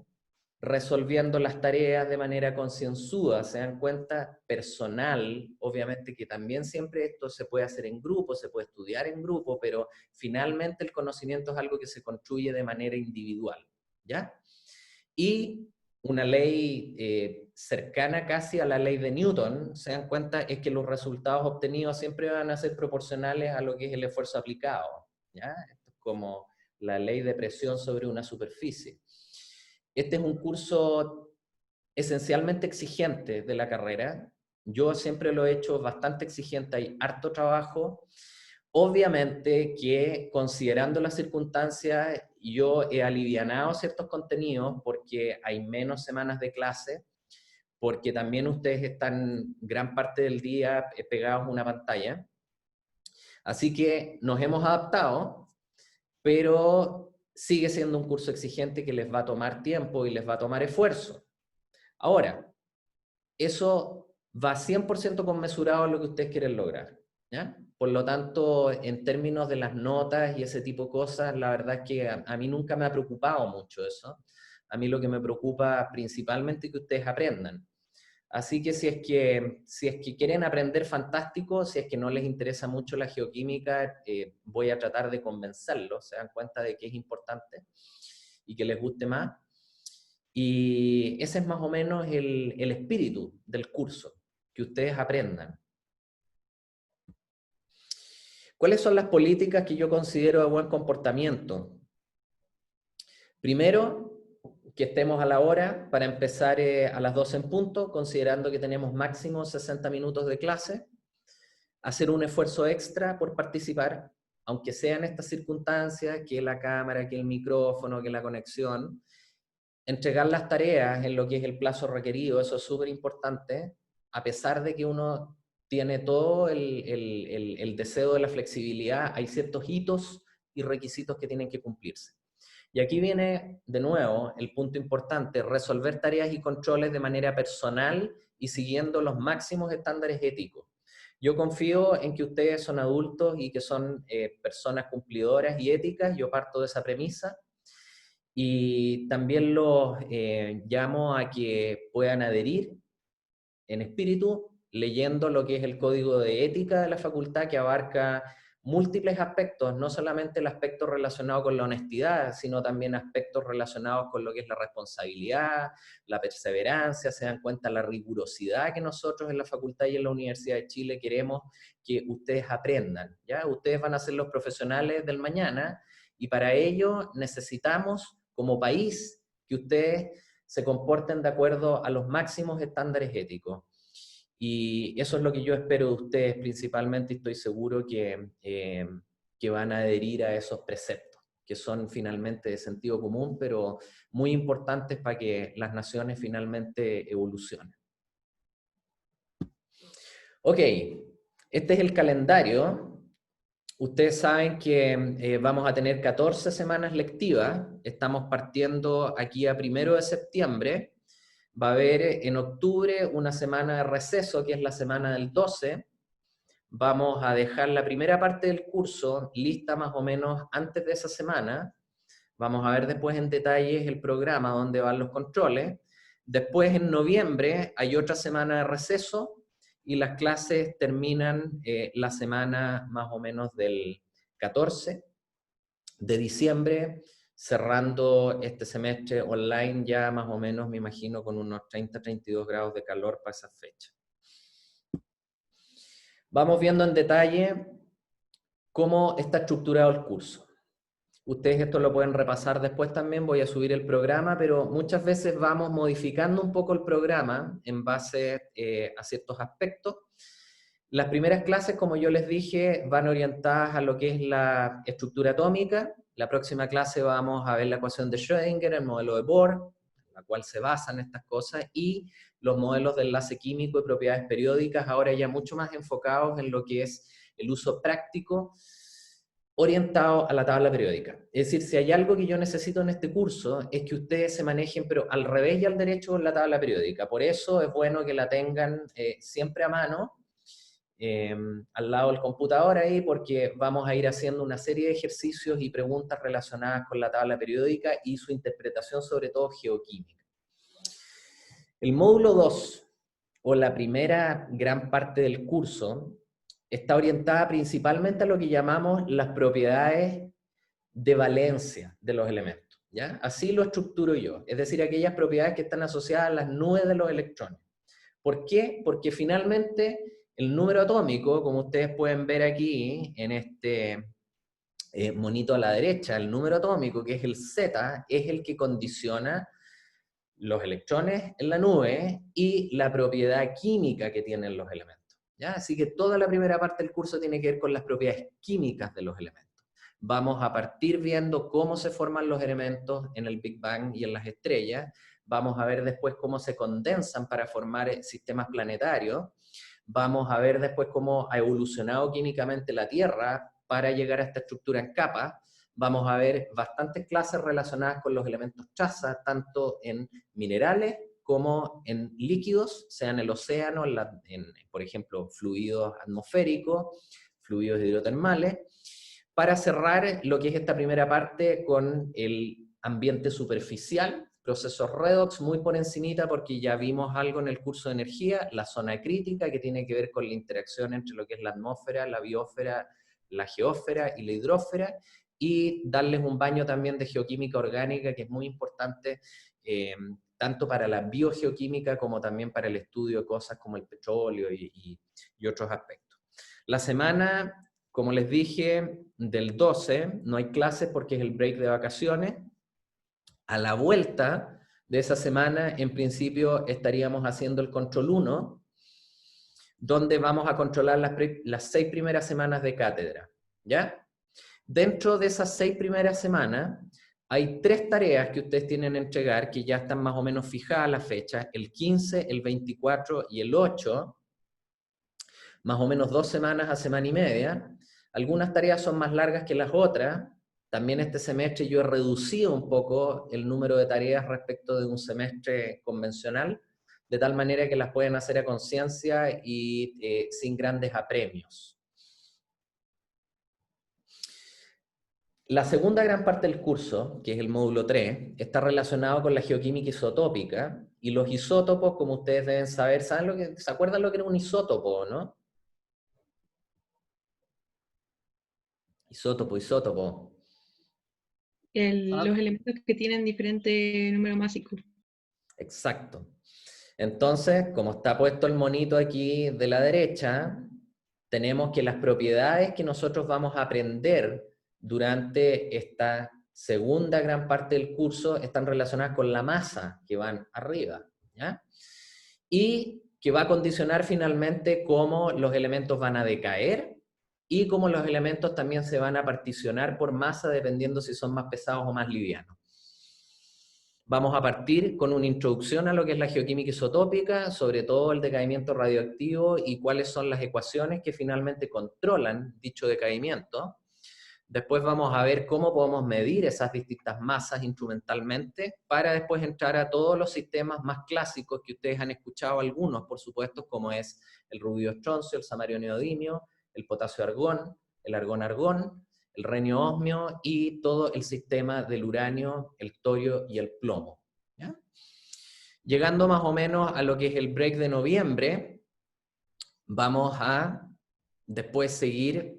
resolviendo las tareas de manera concienzuda, se dan cuenta, personal, obviamente que también siempre esto se puede hacer en grupo, se puede estudiar en grupo, pero finalmente el conocimiento es algo que se construye de manera individual, ¿ya? Y una ley cercana casi a la ley de Newton, se dan cuenta, es que los resultados obtenidos siempre van a ser proporcionales a lo que es el esfuerzo aplicado, ¿ya? Esto es como la ley de presión sobre una superficie. Este es un curso esencialmente exigente de la carrera. Yo siempre lo he hecho bastante exigente, hay harto trabajo. Obviamente que, considerando las circunstancias, yo he alivianado ciertos contenidos porque hay menos semanas de clase, porque también ustedes están gran parte del día pegados a una pantalla. Así que nos hemos adaptado, pero sigue siendo un curso exigente que les va a tomar tiempo y les va a tomar esfuerzo. Ahora, eso va 100% conmesurado a lo que ustedes quieren lograr, ¿ya? Por lo tanto, en términos de las notas y ese tipo de cosas, la verdad es que a mí nunca me ha preocupado mucho eso. A mí lo que me preocupa principalmente es que ustedes aprendan. Así que si es que quieren aprender, fantástico. Si es que no les interesa mucho la geoquímica, voy a tratar de convencerlos, se dan cuenta de que es importante y que les guste más. Y ese es más o menos el espíritu del curso, que ustedes aprendan. ¿Cuáles son las políticas que yo considero de buen comportamiento? Primero, que estemos a la hora para empezar a las 12 en punto, considerando que tenemos máximo 60 minutos de clase. Hacer un esfuerzo extra por participar, aunque sea en estas circunstancias, que la cámara, que el micrófono, que la conexión. Entregar las tareas en lo que es el plazo requerido, eso es súper importante, a pesar de que uno tiene todo el deseo de la flexibilidad, hay ciertos hitos y requisitos que tienen que cumplirse. Y aquí viene, de nuevo, el punto importante, resolver tareas y controles de manera personal y siguiendo los máximos estándares éticos. Yo confío en que ustedes son adultos y que son personas cumplidoras y éticas, yo parto de esa premisa, y también los llamo a que puedan adherir en espíritu, leyendo lo que es el código de ética de la facultad, que abarca múltiples aspectos, no solamente el aspecto relacionado con la honestidad, sino también aspectos relacionados con lo que es la responsabilidad, la perseverancia. Se dan cuenta la rigurosidad que nosotros en la facultad y en la Universidad de Chile queremos que ustedes aprendan, ¿ya? Ustedes van a ser los profesionales del mañana y para ello necesitamos, como país, que ustedes se comporten de acuerdo a los máximos estándares éticos. Y eso es lo que yo espero de ustedes principalmente, y estoy seguro que van a adherir a esos preceptos, que son finalmente de sentido común, pero muy importantes para que las naciones finalmente evolucionen. Ok, este es el calendario. Ustedes saben que vamos a tener 14 semanas lectivas. Estamos partiendo aquí a 1 de septiembre. Va a haber en octubre una semana de receso, que es la semana del 12. Vamos a dejar la primera parte del curso lista más o menos antes de esa semana. Vamos a ver después en detalles el programa donde van los controles. Después en noviembre hay otra semana de receso y las clases terminan la semana más o menos del 14 de diciembre, cerrando este semestre online ya más o menos, me imagino, con unos 30-32 grados de calor para esa fecha. Vamos viendo en detalle cómo está estructurado el curso. Ustedes esto lo pueden repasar después también, voy a subir el programa, pero muchas veces vamos modificando un poco el programa en base a ciertos aspectos. Las primeras clases, como yo les dije, van orientadas a lo que es la estructura atómica. La próxima clase vamos a ver la ecuación de Schrödinger, el modelo de Bohr, la cual se basan estas cosas, y los modelos de enlace químico y propiedades periódicas, ahora ya mucho más enfocados en lo que es el uso práctico orientado a la tabla periódica. Es decir, si hay algo que yo necesito en este curso, es que ustedes se manejen, pero al revés y al derecho, con la tabla periódica. Por eso es bueno que la tengan siempre a mano, al lado del computador ahí, porque vamos a ir haciendo una serie de ejercicios y preguntas relacionadas con la tabla periódica y su interpretación, sobre todo geoquímica. El módulo 2, o la primera gran parte del curso, está orientada principalmente a lo que llamamos las propiedades de valencia de los elementos, ¿ya? Así lo estructuro yo, es decir, aquellas propiedades que están asociadas a las nubes de los electrones. ¿Por qué? Porque finalmente el número atómico, como ustedes pueden ver aquí en este monito a la derecha, el número atómico, que es el Z, es el que condiciona los electrones en la nube y la propiedad química que tienen los elementos, ¿ya? Así que toda la primera parte del curso tiene que ver con las propiedades químicas de los elementos. Vamos a partir viendo cómo se forman los elementos en el Big Bang y en las estrellas. Vamos a ver después cómo se condensan para formar sistemas planetarios. Vamos a ver después cómo ha evolucionado químicamente la Tierra para llegar a esta estructura en capas. Vamos a ver bastantes clases relacionadas con los elementos traza, tanto en minerales como en líquidos, sea en el océano, por ejemplo, fluidos atmosféricos, fluidos hidrotermales, para cerrar lo que es esta primera parte con el ambiente superficial, procesos redox muy por encimita, porque ya vimos algo en el curso de energía, la zona crítica, que tiene que ver con la interacción entre lo que es la atmósfera, la biosfera, la geósfera y la hidrósfera, y darles un baño también de geoquímica orgánica, que es muy importante, tanto para la biogeoquímica como también para el estudio de cosas como el petróleo y otros aspectos. La semana, como les dije, del 12 no hay clases porque es el break de vacaciones. A la vuelta de esa semana, en principio, estaríamos haciendo el control 1, donde vamos a controlar las 6 primeras semanas de cátedra, ¿ya? Dentro de esas 6 primeras semanas, hay 3 tareas que ustedes tienen que entregar, que ya están más o menos fijadas las fechas, el 15, el 24 y el 8, más o menos 2 semanas a semana y media. Algunas tareas son más largas que las otras. También este semestre yo he reducido un poco el número de tareas respecto de un semestre convencional, de tal manera que las pueden hacer a conciencia y sin grandes apremios. La segunda gran parte del curso, que es el módulo 3, está relacionado con la geoquímica isotópica, y los isótopos, como ustedes deben saber, ¿se acuerdan lo que era un isótopo, no? Isótopo. Los elementos que tienen diferente número másico. Exacto. Entonces, como está puesto el monito aquí de la derecha, tenemos que las propiedades que nosotros vamos a aprender durante esta segunda gran parte del curso están relacionadas con la masa que van arriba, ¿ya? Y que va a condicionar finalmente cómo los elementos van a decaer y cómo los elementos también se van a particionar por masa dependiendo si son más pesados o más livianos. Vamos a partir con una introducción a lo que es la geoquímica isotópica, sobre todo el decaimiento radioactivo y cuáles son las ecuaciones que finalmente controlan dicho decaimiento. Después vamos a ver cómo podemos medir esas distintas masas instrumentalmente, para después entrar a todos los sistemas más clásicos que ustedes han escuchado algunos, por supuesto, como es el rubidio-estroncio, el samario-neodimio, el potasio-argón, el argón-argón, el renio-osmio y todo el sistema del uranio, el torio y el plomo, ¿ya? Llegando más o menos a lo que es el break de noviembre, vamos a después seguir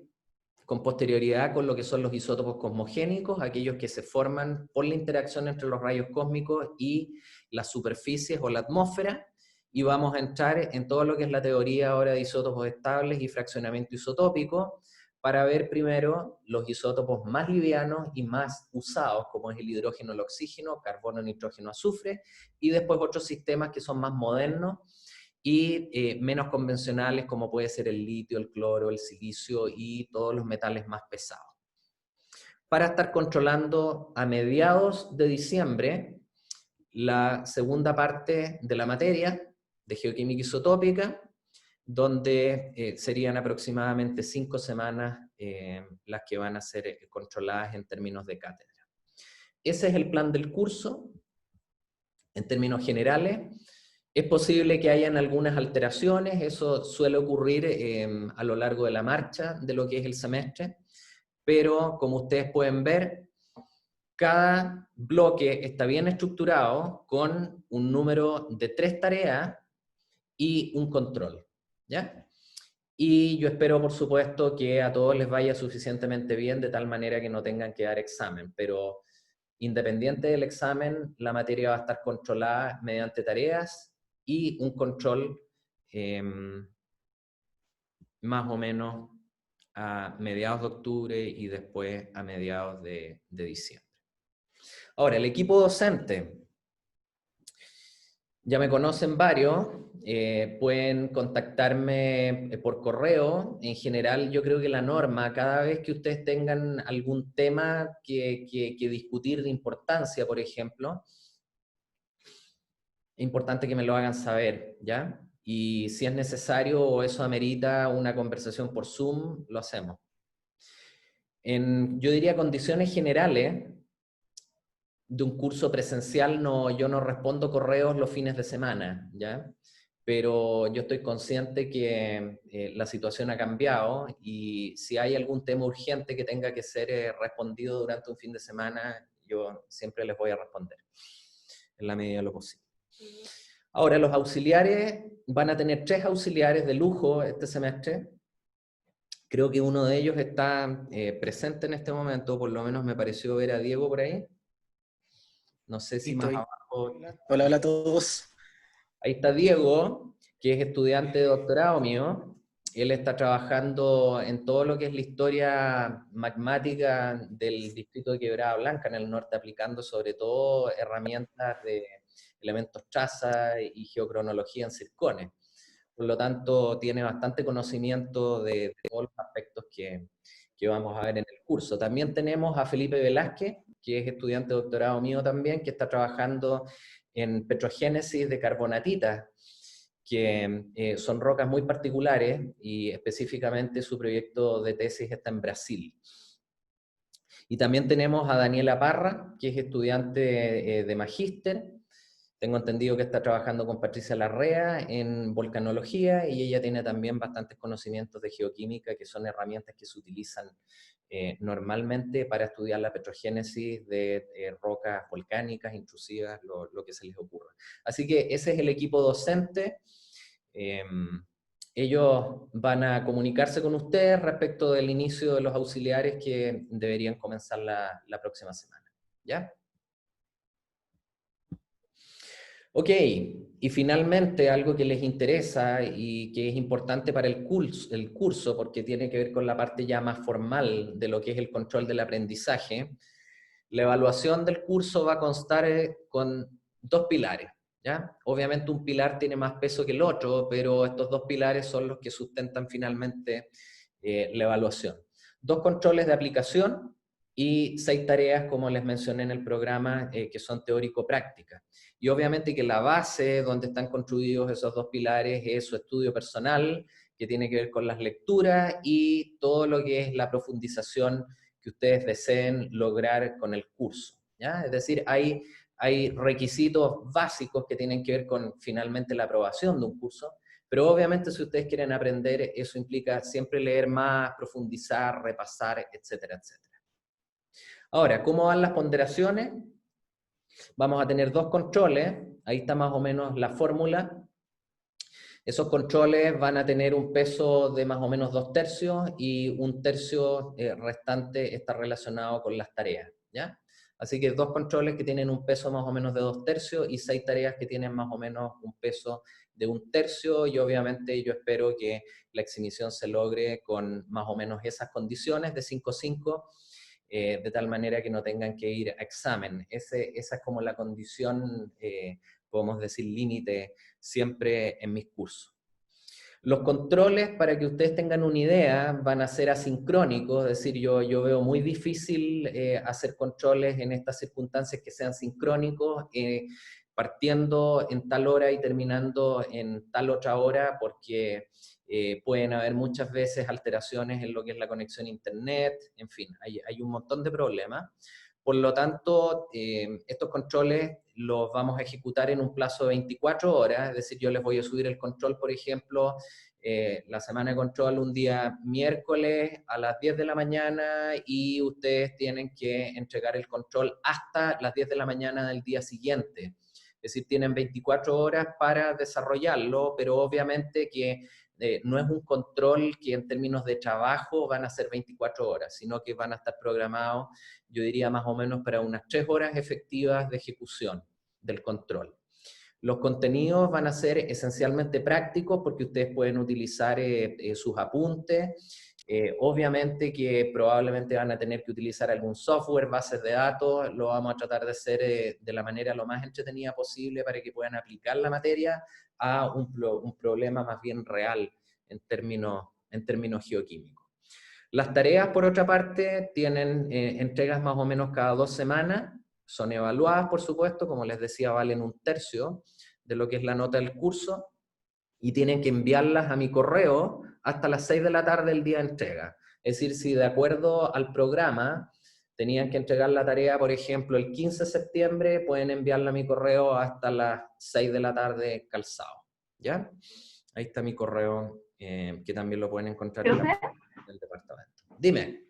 con posterioridad con lo que son los isótopos cosmogénicos, aquellos que se forman por la interacción entre los rayos cósmicos y las superficies o la atmósfera, y vamos a entrar en todo lo que es la teoría ahora de isótopos estables y fraccionamiento isotópico, para ver primero los isótopos más livianos y más usados, como es el hidrógeno, el oxígeno, carbono, nitrógeno, azufre, y después otros sistemas que son más modernos y menos convencionales, como puede ser el litio, el cloro, el silicio y todos los metales más pesados. Para estar controlando a mediados de diciembre la segunda parte de la materia de geoquímica isotópica, donde serían aproximadamente 5 semanas las que van a ser controladas en términos de cátedra. Ese es el plan del curso, en términos generales. Es posible que hayan algunas alteraciones, eso suele ocurrir a lo largo de la marcha de lo que es el semestre, pero como ustedes pueden ver, cada bloque está bien estructurado con un número de 3 tareas y un control, ¿ya? Y yo espero, por supuesto, que a todos les vaya suficientemente bien, de tal manera que no tengan que dar examen, pero independiente del examen, la materia va a estar controlada mediante tareas y un control más o menos a mediados de octubre y después a mediados de diciembre. Ahora, el equipo docente, ya me conocen varios, pueden contactarme por correo. En general, yo creo que la norma, cada vez que ustedes tengan algún tema que discutir de importancia, por ejemplo, es importante que me lo hagan saber, ¿ya? Y si es necesario o eso amerita una conversación por Zoom, lo hacemos. En, yo diría, condiciones generales de un curso presencial, yo no respondo correos los fines de semana, ¿ya? Pero yo estoy consciente que la situación ha cambiado y si hay algún tema urgente que tenga que ser respondido durante un fin de semana, yo siempre les voy a responder, en la medida de lo posible. Ahora, los auxiliares, van a tener 3 auxiliares de lujo este semestre. Creo que uno de ellos está presente en este momento, por lo menos me pareció ver a Diego por ahí. No sé si más abajo... Hola, hola a todos. Ahí está Diego, que es estudiante de doctorado mío. Él está trabajando en todo lo que es la historia magmática del distrito de Quebrada Blanca, en el norte, aplicando sobre todo herramientas de elementos traza y geocronología en circones. Por lo tanto, tiene bastante conocimiento de todos los aspectos que vamos a ver en el curso. También tenemos a Felipe Velázquez, que es estudiante de doctorado mío también, que está trabajando en petrogénesis de carbonatitas, que son rocas muy particulares y específicamente su proyecto de tesis está en Brasil. Y también tenemos a Daniela Parra, que es estudiante de magíster. Tengo entendido que está trabajando con Patricia Larrea en volcanología y ella tiene también bastantes conocimientos de geoquímica, que son herramientas que se utilizan normalmente para estudiar la petrogénesis de rocas volcánicas, intrusivas, lo que se les ocurra. Así que ese es el equipo docente. Ellos van a comunicarse con ustedes respecto del inicio de los auxiliares que deberían comenzar la próxima semana. ¿Ya? Ok, y finalmente algo que les interesa y que es importante para el curso, porque tiene que ver con la parte ya más formal de lo que es el control del aprendizaje. La evaluación del curso va a constar con 2 pilares, ¿ya? Obviamente un pilar tiene más peso que el otro, pero estos 2 pilares son los que sustentan finalmente la evaluación. 2 controles de aplicación y 6 tareas, como les mencioné en el programa, que son teórico-prácticas. Y obviamente que la base donde están construidos esos 2 pilares es su estudio personal, que tiene que ver con las lecturas y todo lo que es la profundización que ustedes deseen lograr con el curso, ¿ya? Es decir, hay requisitos básicos que tienen que ver con finalmente la aprobación de un curso, pero obviamente si ustedes quieren aprender, eso implica siempre leer más, profundizar, repasar, etcétera, etcétera. Ahora, ¿cómo van las ponderaciones? Vamos a tener 2 controles, ahí está más o menos la fórmula. Esos controles van a tener un peso de más o menos 2/3 y 1/3 restante está relacionado con las tareas, ¿ya? Así que 2 controles que tienen un peso más o menos de 2/3 y 6 tareas que tienen más o menos un peso de 1/3, y obviamente yo espero que la exhibición se logre con más o menos esas condiciones de 5/5, de tal manera que no tengan que ir a examen. Esa es como la condición, podemos decir, límite siempre en mis cursos. Los controles, para que ustedes tengan una idea, van a ser asincrónicos, es decir, yo veo muy difícil hacer controles en estas circunstancias que sean sincrónicos. partiendo en tal hora y terminando en tal otra hora, porque pueden haber muchas veces alteraciones en lo que es la conexión a internet, en fin, hay un montón de problemas. Por lo tanto, estos controles los vamos a ejecutar en un plazo de 24 horas, es decir, yo les voy a subir el control, por ejemplo, la semana de control un día miércoles a las 10 de la mañana y ustedes tienen que entregar el control hasta las 10 de la mañana del día siguiente. Es decir, tienen 24 horas para desarrollarlo, pero obviamente que no es un control que en términos de trabajo van a ser 24 horas, sino que van a estar programados, yo diría más o menos para unas 3 horas efectivas de ejecución del control. Los contenidos van a ser esencialmente prácticos porque ustedes pueden utilizar sus apuntes. Obviamente que probablemente van a tener que utilizar algún software, bases de datos. Lo vamos a tratar de hacer de la manera lo más entretenida posible para que puedan aplicar la materia a un problema más bien real en términos geoquímicos. Las tareas, por otra parte, tienen entregas más o menos cada 2 semanas. Son evaluadas, por supuesto, como les decía, valen 1/3 de lo que es la nota del curso, y tienen que enviarlas a mi correo hasta las 6 de la tarde del día de entrega. Es decir, si de acuerdo al programa tenían que entregar la tarea, por ejemplo, el 15 de septiembre, pueden enviarla a mi correo hasta las 6 de la tarde calzado. ¿Ya? Ahí está mi correo, que también lo pueden encontrar en la página del departamento. Dime.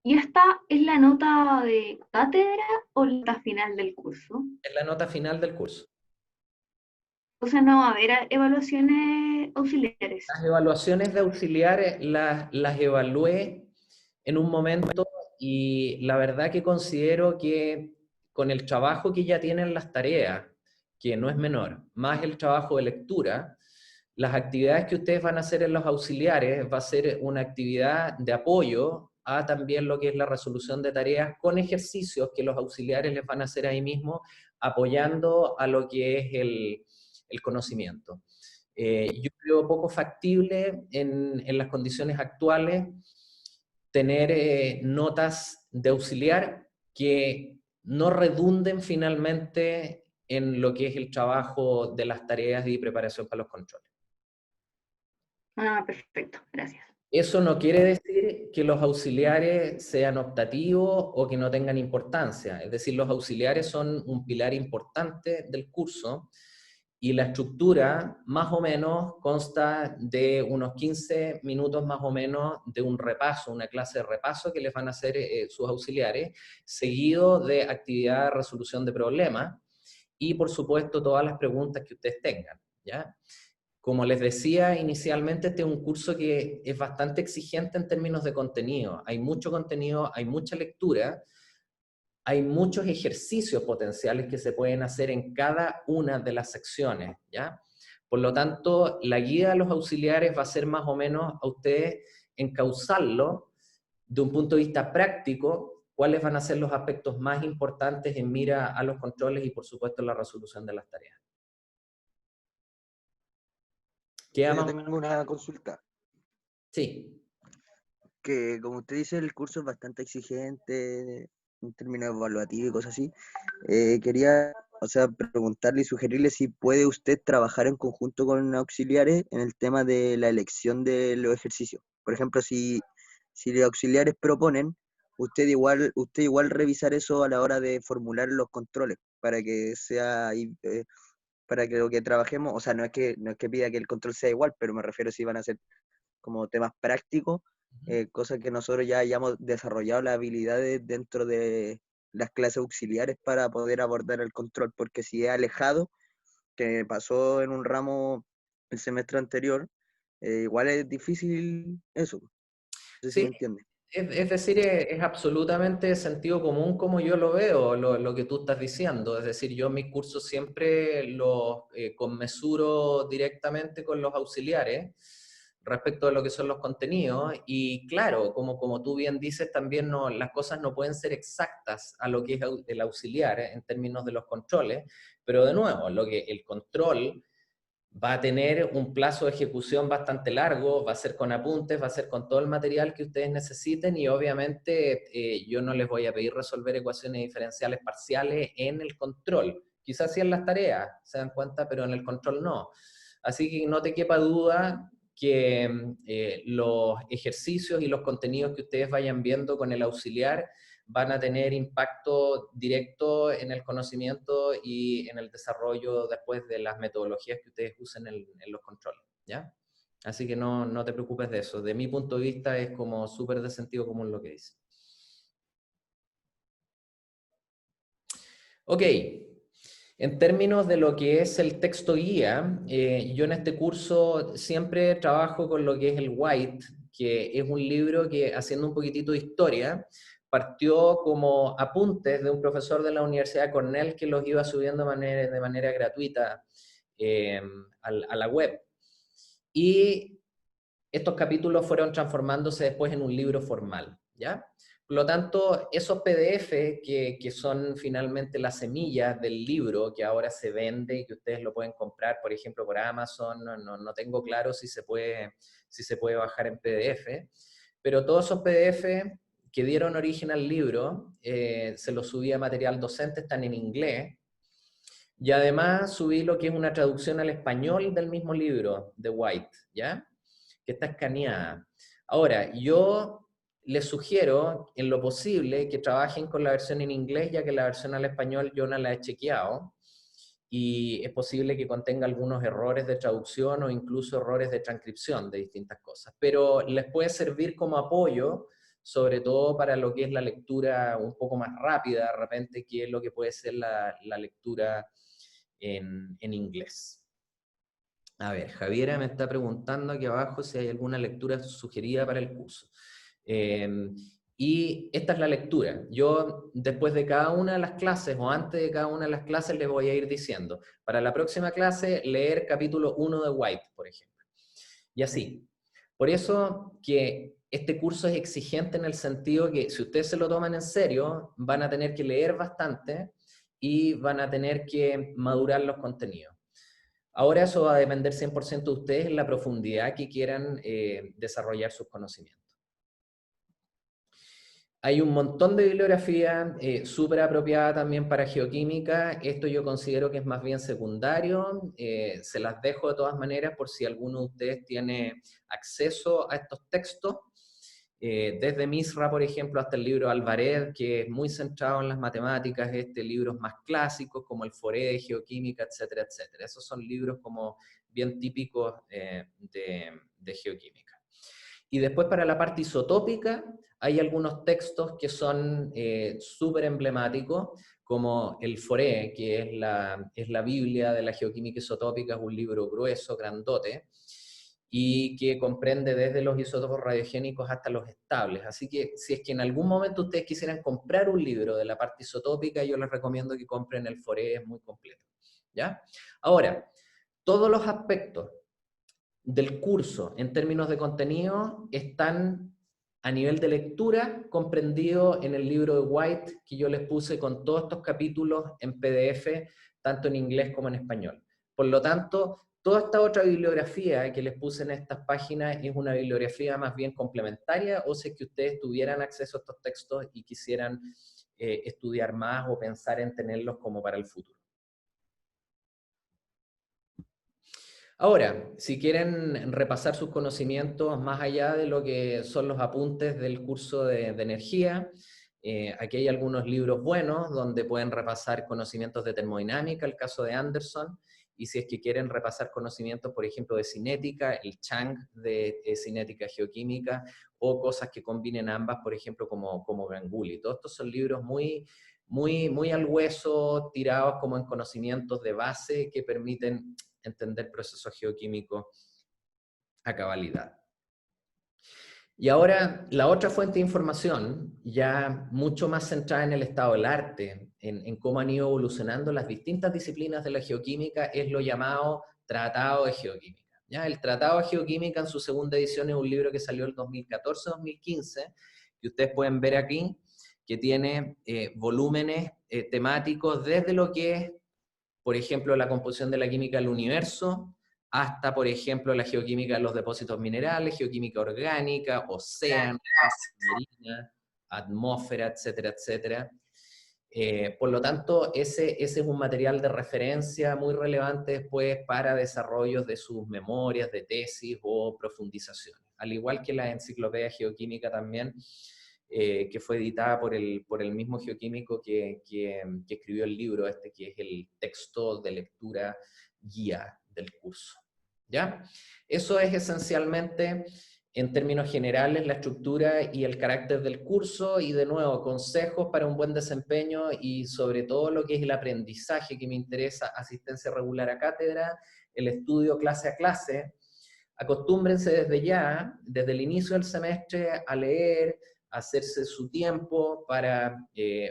¿Y esta es la nota de cátedra o la nota final del curso? Es la nota final del curso. O sea, no va a haber evaluaciones auxiliares. Las evaluaciones de auxiliares las evalué en un momento y la verdad que considero que con el trabajo que ya tienen las tareas, que no es menor, más el trabajo de lectura, las actividades que ustedes van a hacer en los auxiliares va a ser una actividad de apoyo a también lo que es la resolución de tareas con ejercicios que los auxiliares les van a hacer ahí mismo, apoyando a lo que es el conocimiento. Yo creo poco factible en las condiciones actuales tener notas de auxiliar que no redunden finalmente en lo que es el trabajo de las tareas y preparación para los controles. Ah, perfecto, gracias. Eso no quiere decir que los auxiliares sean optativos o que no tengan importancia. Es decir, los auxiliares son un pilar importante del curso y la estructura más o menos consta de unos 15 minutos más o menos de un repaso, una clase de repaso que les van a hacer sus auxiliares, seguido de actividad de resolución de problemas y, por supuesto, todas las preguntas que ustedes tengan, ¿ya? Como les decía inicialmente, este es un curso que es bastante exigente en términos de contenido. Hay mucho contenido, hay mucha lectura, hay muchos ejercicios potenciales que se pueden hacer en cada una de las secciones, ¿ya? Por lo tanto, la guía a los auxiliares va a ser más o menos a ustedes encauzarlo de un punto de vista práctico, cuáles van a ser los aspectos más importantes en mira a los controles y, por supuesto, la resolución de las tareas. Yo tengo una consulta. Sí. Que como usted dice, el curso es bastante exigente en términos evaluativos y cosas así. Quería, o sea, preguntarle y sugerirle si puede usted trabajar en conjunto con auxiliares en el tema de la elección de los ejercicios. Por ejemplo, si los auxiliares proponen, usted igual revisar eso a la hora de formular los controles para que sea para que lo que trabajemos, o sea, no es que pida que el control sea igual, pero me refiero si van a ser como temas prácticos, cosas que nosotros ya hayamos desarrollado las habilidades dentro de las clases auxiliares para poder abordar el control, porque si es alejado, que pasó en un ramo el semestre anterior, igual es difícil eso. No sé si me entiende. Es decir, es absolutamente de sentido común como yo lo veo, lo que tú estás diciendo. Es decir, yo en mis cursos siempre los conmesuro directamente con los auxiliares respecto a lo que son los contenidos. Y claro, como tú bien dices, también las cosas no pueden ser exactas a lo que es el auxiliar en términos de los controles, pero de nuevo, el control va a tener un plazo de ejecución bastante largo, va a ser con apuntes, va a ser con todo el material que ustedes necesiten y obviamente yo no les voy a pedir resolver ecuaciones diferenciales parciales en el control. Quizás sí en las tareas, se dan cuenta, pero en el control no. Así que no te quepa duda que los ejercicios y los contenidos que ustedes vayan viendo con el auxiliar van a tener impacto directo en el conocimiento y en el desarrollo después de las metodologías que ustedes usen en los controles, ¿ya? Así que no te preocupes de eso. De mi punto de vista es como súper de sentido común lo que dice. Ok. En términos de lo que es el texto guía, yo en este curso siempre trabajo con lo que es el White, que es un libro que, haciendo un poquitito de historia, partió como apuntes de un profesor de la Universidad de Cornell que los iba subiendo de manera gratuita a la web. Y estos capítulos fueron transformándose después en un libro formal, ¿ya? Por lo tanto, esos PDF que son finalmente las semillas del libro que ahora se vende y que ustedes lo pueden comprar, por ejemplo, por Amazon, no tengo claro si se puede bajar en PDF, pero todos esos PDF que dieron origen al libro, se los subí a material docente, están en inglés, y además subí lo que es una traducción al español del mismo libro, de White, ¿ya? Que está escaneada. Ahora, yo les sugiero, en lo posible, que trabajen con la versión en inglés, ya que la versión al español yo no la he chequeado, y es posible que contenga algunos errores de traducción o incluso errores de transcripción de distintas cosas, pero les puede servir como apoyo, sobre todo para lo que es la lectura un poco más rápida, de repente, que es lo que puede ser la lectura en inglés. A ver, Javiera me está preguntando aquí abajo si hay alguna lectura sugerida para el curso. Y esta es la lectura. Yo, después de cada una de las clases, o antes de cada una de las clases, les voy a ir diciendo, para la próxima clase, leer capítulo 1 de White, por ejemplo. Y así. Por eso que este curso es exigente en el sentido que, si ustedes se lo toman en serio, van a tener que leer bastante y van a tener que madurar los contenidos. Ahora eso va a depender 100% de ustedes en la profundidad que quieran desarrollar sus conocimientos. Hay un montón de bibliografía súper apropiada también para geoquímica. Esto yo considero que es más bien secundario. Se las dejo de todas maneras por si alguno de ustedes tiene acceso a estos textos. Desde Misra, por ejemplo, hasta el libro Alvarez, que es muy centrado en las matemáticas, libros más clásicos como el Foré de Geoquímica, etcétera, etcétera. Esos son libros como bien típicos de geoquímica. Y después para la parte isotópica hay algunos textos que son súper emblemáticos, como el Foré, que es la Biblia de la geoquímica isotópica, es un libro grueso, grandote, y que comprende desde los isótopos radiogénicos hasta los estables. Así que si es que en algún momento ustedes quisieran comprar un libro de la parte isotópica, yo les recomiendo que compren el Foré, es muy completo, ¿ya? Ahora, todos los aspectos del curso en términos de contenido están a nivel de lectura comprendido en el libro de White que yo les puse con todos estos capítulos en PDF, tanto en inglés como en español. Por lo tanto, toda esta otra bibliografía que les puse en estas páginas es una bibliografía más bien complementaria, o si es que ustedes tuvieran acceso a estos textos y quisieran estudiar más o pensar en tenerlos como para el futuro. Ahora, si quieren repasar sus conocimientos más allá de lo que son los apuntes del curso de energía, aquí hay algunos libros buenos donde pueden repasar conocimientos de termodinámica, el caso de Anderson, y si es que quieren repasar conocimientos, por ejemplo, de cinética, el Chang de cinética geoquímica, o cosas que combinen ambas, por ejemplo, como Ganguly. Todos estos son libros muy al hueso, tirados como en conocimientos de base que permiten entender procesos geoquímicos a cabalidad. Y ahora, la otra fuente de información, ya mucho más centrada en el estado del arte, en cómo han ido evolucionando las distintas disciplinas de la geoquímica, es lo llamado Tratado de Geoquímica. ¿Ya? El Tratado de Geoquímica en su segunda edición es un libro que salió en 2014-2015, que ustedes pueden ver aquí, que tiene volúmenes temáticos desde lo que es, por ejemplo, la composición de la química del universo, hasta, por ejemplo, la geoquímica de los depósitos minerales, geoquímica orgánica, océano, marina, atmósfera, etcétera, etcétera. Por lo tanto, ese es un material de referencia muy relevante después para desarrollos de sus memorias, de tesis o profundizaciones. Al igual que la enciclopedia geoquímica también, que fue editada por el mismo geoquímico que escribió el libro este, que es el texto de lectura guía del curso. ¿Ya? Eso es esencialmente, en términos generales, la estructura y el carácter del curso, y de nuevo, consejos para un buen desempeño y sobre todo lo que es el aprendizaje que me interesa: asistencia regular a cátedra, el estudio clase a clase. Acostúmbrense desde ya, desde el inicio del semestre, a leer, a hacerse su tiempo para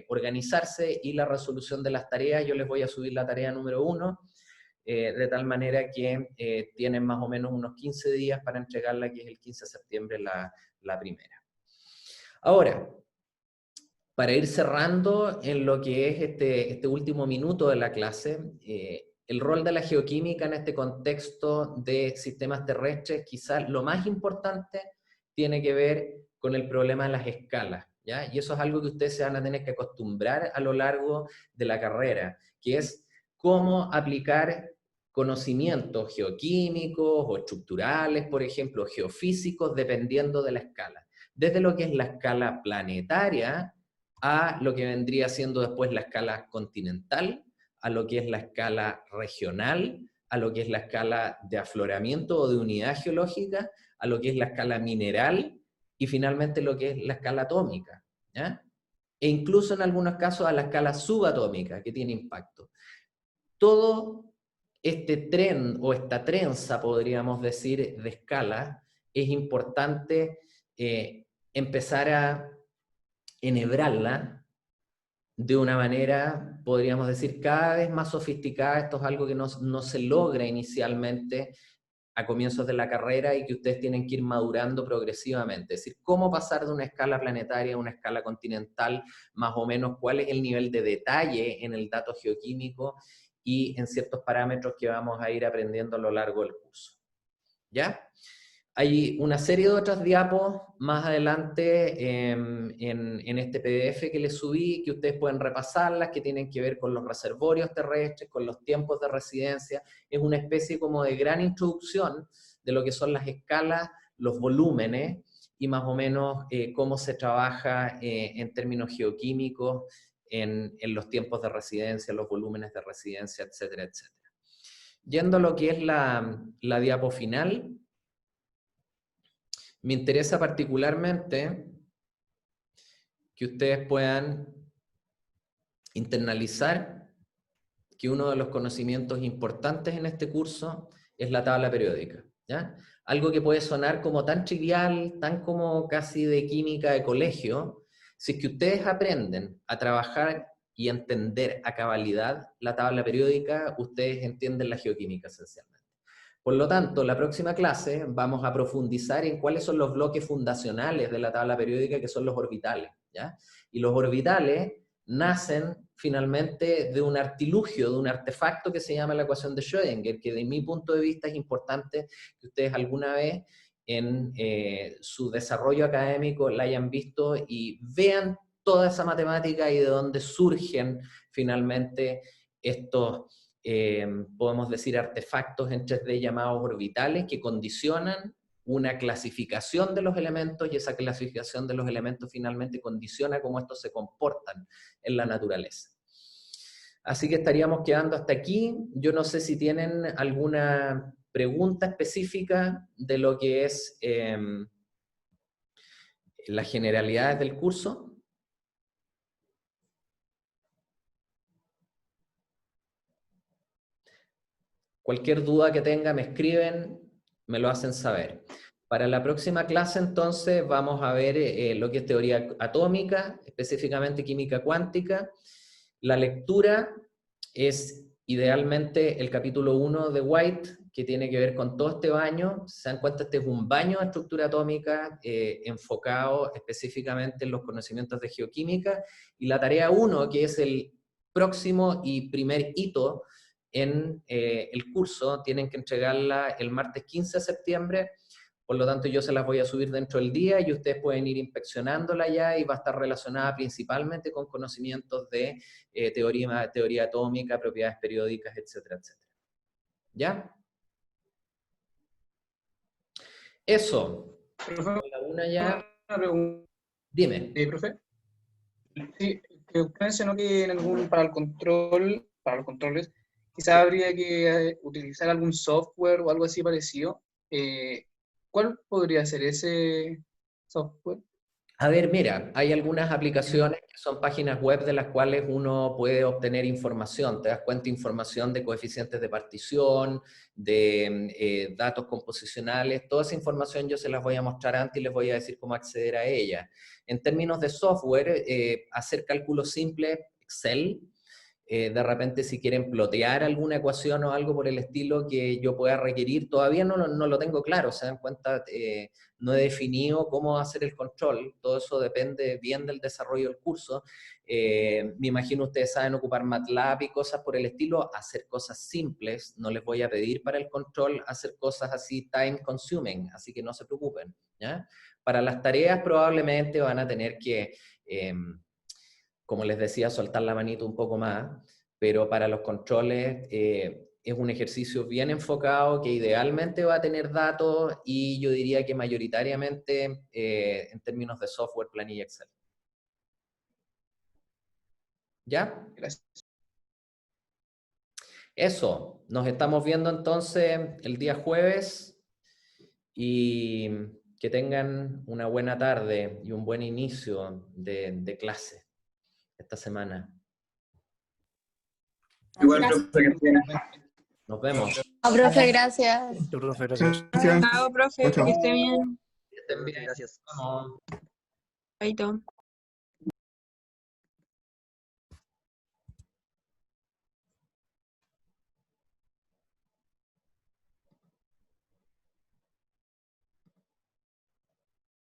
organizarse, y la resolución de las tareas. Yo les voy a subir la tarea número 1, de tal manera que tienen más o menos unos 15 días para entregarla, que es el 15 de septiembre la primera. Ahora, para ir cerrando en lo que es este último minuto de la clase, el rol de la geoquímica en este contexto de sistemas terrestres, quizás lo más importante tiene que ver con el problema de las escalas, ¿ya? Y eso es algo que ustedes se van a tener que acostumbrar a lo largo de la carrera, que es cómo aplicar conocimientos geoquímicos o estructurales, por ejemplo, geofísicos, dependiendo de la escala. Desde lo que es la escala planetaria a lo que vendría siendo después la escala continental, a lo que es la escala regional, a lo que es la escala de afloramiento o de unidad geológica, a lo que es la escala mineral, y finalmente lo que es la escala atómica, ¿ya? E incluso en algunos casos a la escala subatómica, que tiene impacto. Todo este tren o esta trenza, podríamos decir, de escala, es importante empezar a enhebrarla de una manera, podríamos decir, cada vez más sofisticada. Esto es algo que no se logra inicialmente a comienzos de la carrera y que ustedes tienen que ir madurando progresivamente. Es decir, cómo pasar de una escala planetaria a una escala continental, más o menos cuál es el nivel de detalle en el dato geoquímico y en ciertos parámetros que vamos a ir aprendiendo a lo largo del curso. ¿Ya? Hay una serie de otras diapos más adelante en este PDF que les subí, que ustedes pueden repasarlas, que tienen que ver con los reservorios terrestres, con los tiempos de residencia. Es una especie como de gran introducción de lo que son las escalas, los volúmenes, y más o menos cómo se trabaja en términos geoquímicos en los tiempos de residencia, los volúmenes de residencia, etcétera, etcétera. Yendo a lo que es la diapo final, me interesa particularmente que ustedes puedan internalizar que uno de los conocimientos importantes en este curso es la tabla periódica, ¿ya? Algo que puede sonar como tan trivial, tan como casi de química de colegio. Si es que ustedes aprenden a trabajar y entender a cabalidad la tabla periódica, ustedes entienden la geoquímica esencialmente. Por lo tanto, la próxima clase vamos a profundizar en cuáles son los bloques fundacionales de la tabla periódica, que son los orbitales, ¿ya? Y los orbitales nacen finalmente de un artilugio, de un artefacto que se llama la ecuación de Schrödinger, que de mi punto de vista es importante que ustedes alguna vez en su desarrollo académico la hayan visto y vean toda esa matemática y de dónde surgen finalmente estos, podemos decir, artefactos en 3D llamados orbitales, que condicionan una clasificación de los elementos, y esa clasificación de los elementos finalmente condiciona cómo estos se comportan en la naturaleza. Así que estaríamos quedando hasta aquí. Yo no sé si tienen alguna pregunta específica de lo que es las generalidades del curso. Cualquier duda que tenga me escriben, me lo hacen saber. Para la próxima clase, entonces, vamos a ver lo que es teoría atómica, específicamente química cuántica. La lectura es idealmente el capítulo 1 de White, que tiene que ver con todo este baño. Se dan cuenta, este es un baño de estructura atómica enfocado específicamente en los conocimientos de geoquímica. Y la tarea 1, que es el próximo y primer hito en el curso, tienen que entregarla el martes 15 de septiembre, por lo tanto yo se las voy a subir dentro del día y ustedes pueden ir inspeccionándola ya y va a estar relacionada principalmente con conocimientos de teoría atómica, propiedades periódicas, etcétera, etcétera. ¿Ya? Eso. Profe, La una ya. una pregunta, Dime. profe. Sí, que usted mencionó que para los controles, quizás habría que utilizar algún software o algo así parecido. ¿Cuál podría ser ese software? A ver, mira, hay algunas aplicaciones que son páginas web de las cuales uno puede obtener información. Te das cuenta, información de coeficientes de partición, de datos composicionales. Toda esa información yo se las voy a mostrar antes y les voy a decir cómo acceder a ella. En términos de software, hacer cálculos simples, Excel. De repente si quieren plotear alguna ecuación o algo por el estilo que yo pueda requerir, todavía no lo tengo claro, se dan cuenta, no he definido cómo hacer el control, todo eso depende bien del desarrollo del curso. Me imagino ustedes saben ocupar MATLAB y cosas por el estilo, hacer cosas simples, no les voy a pedir para el control hacer cosas así time consuming, así que no se preocupen, ¿ya? Para las tareas probablemente van a tener que... como les decía, soltar la manito un poco más, pero para los controles es un ejercicio bien enfocado que idealmente va a tener datos y yo diría que mayoritariamente en términos de software, planilla Excel. ¿Ya? Gracias. Eso, nos estamos viendo entonces el día jueves y que tengan una buena tarde y un buen inicio de clase esta semana. Igual, profe, que esté bien. Nos vemos. Profe, gracias. Profe, gracias. Chao, profe, que esté bien. Que estén bien. Gracias. Vamos. Chaito.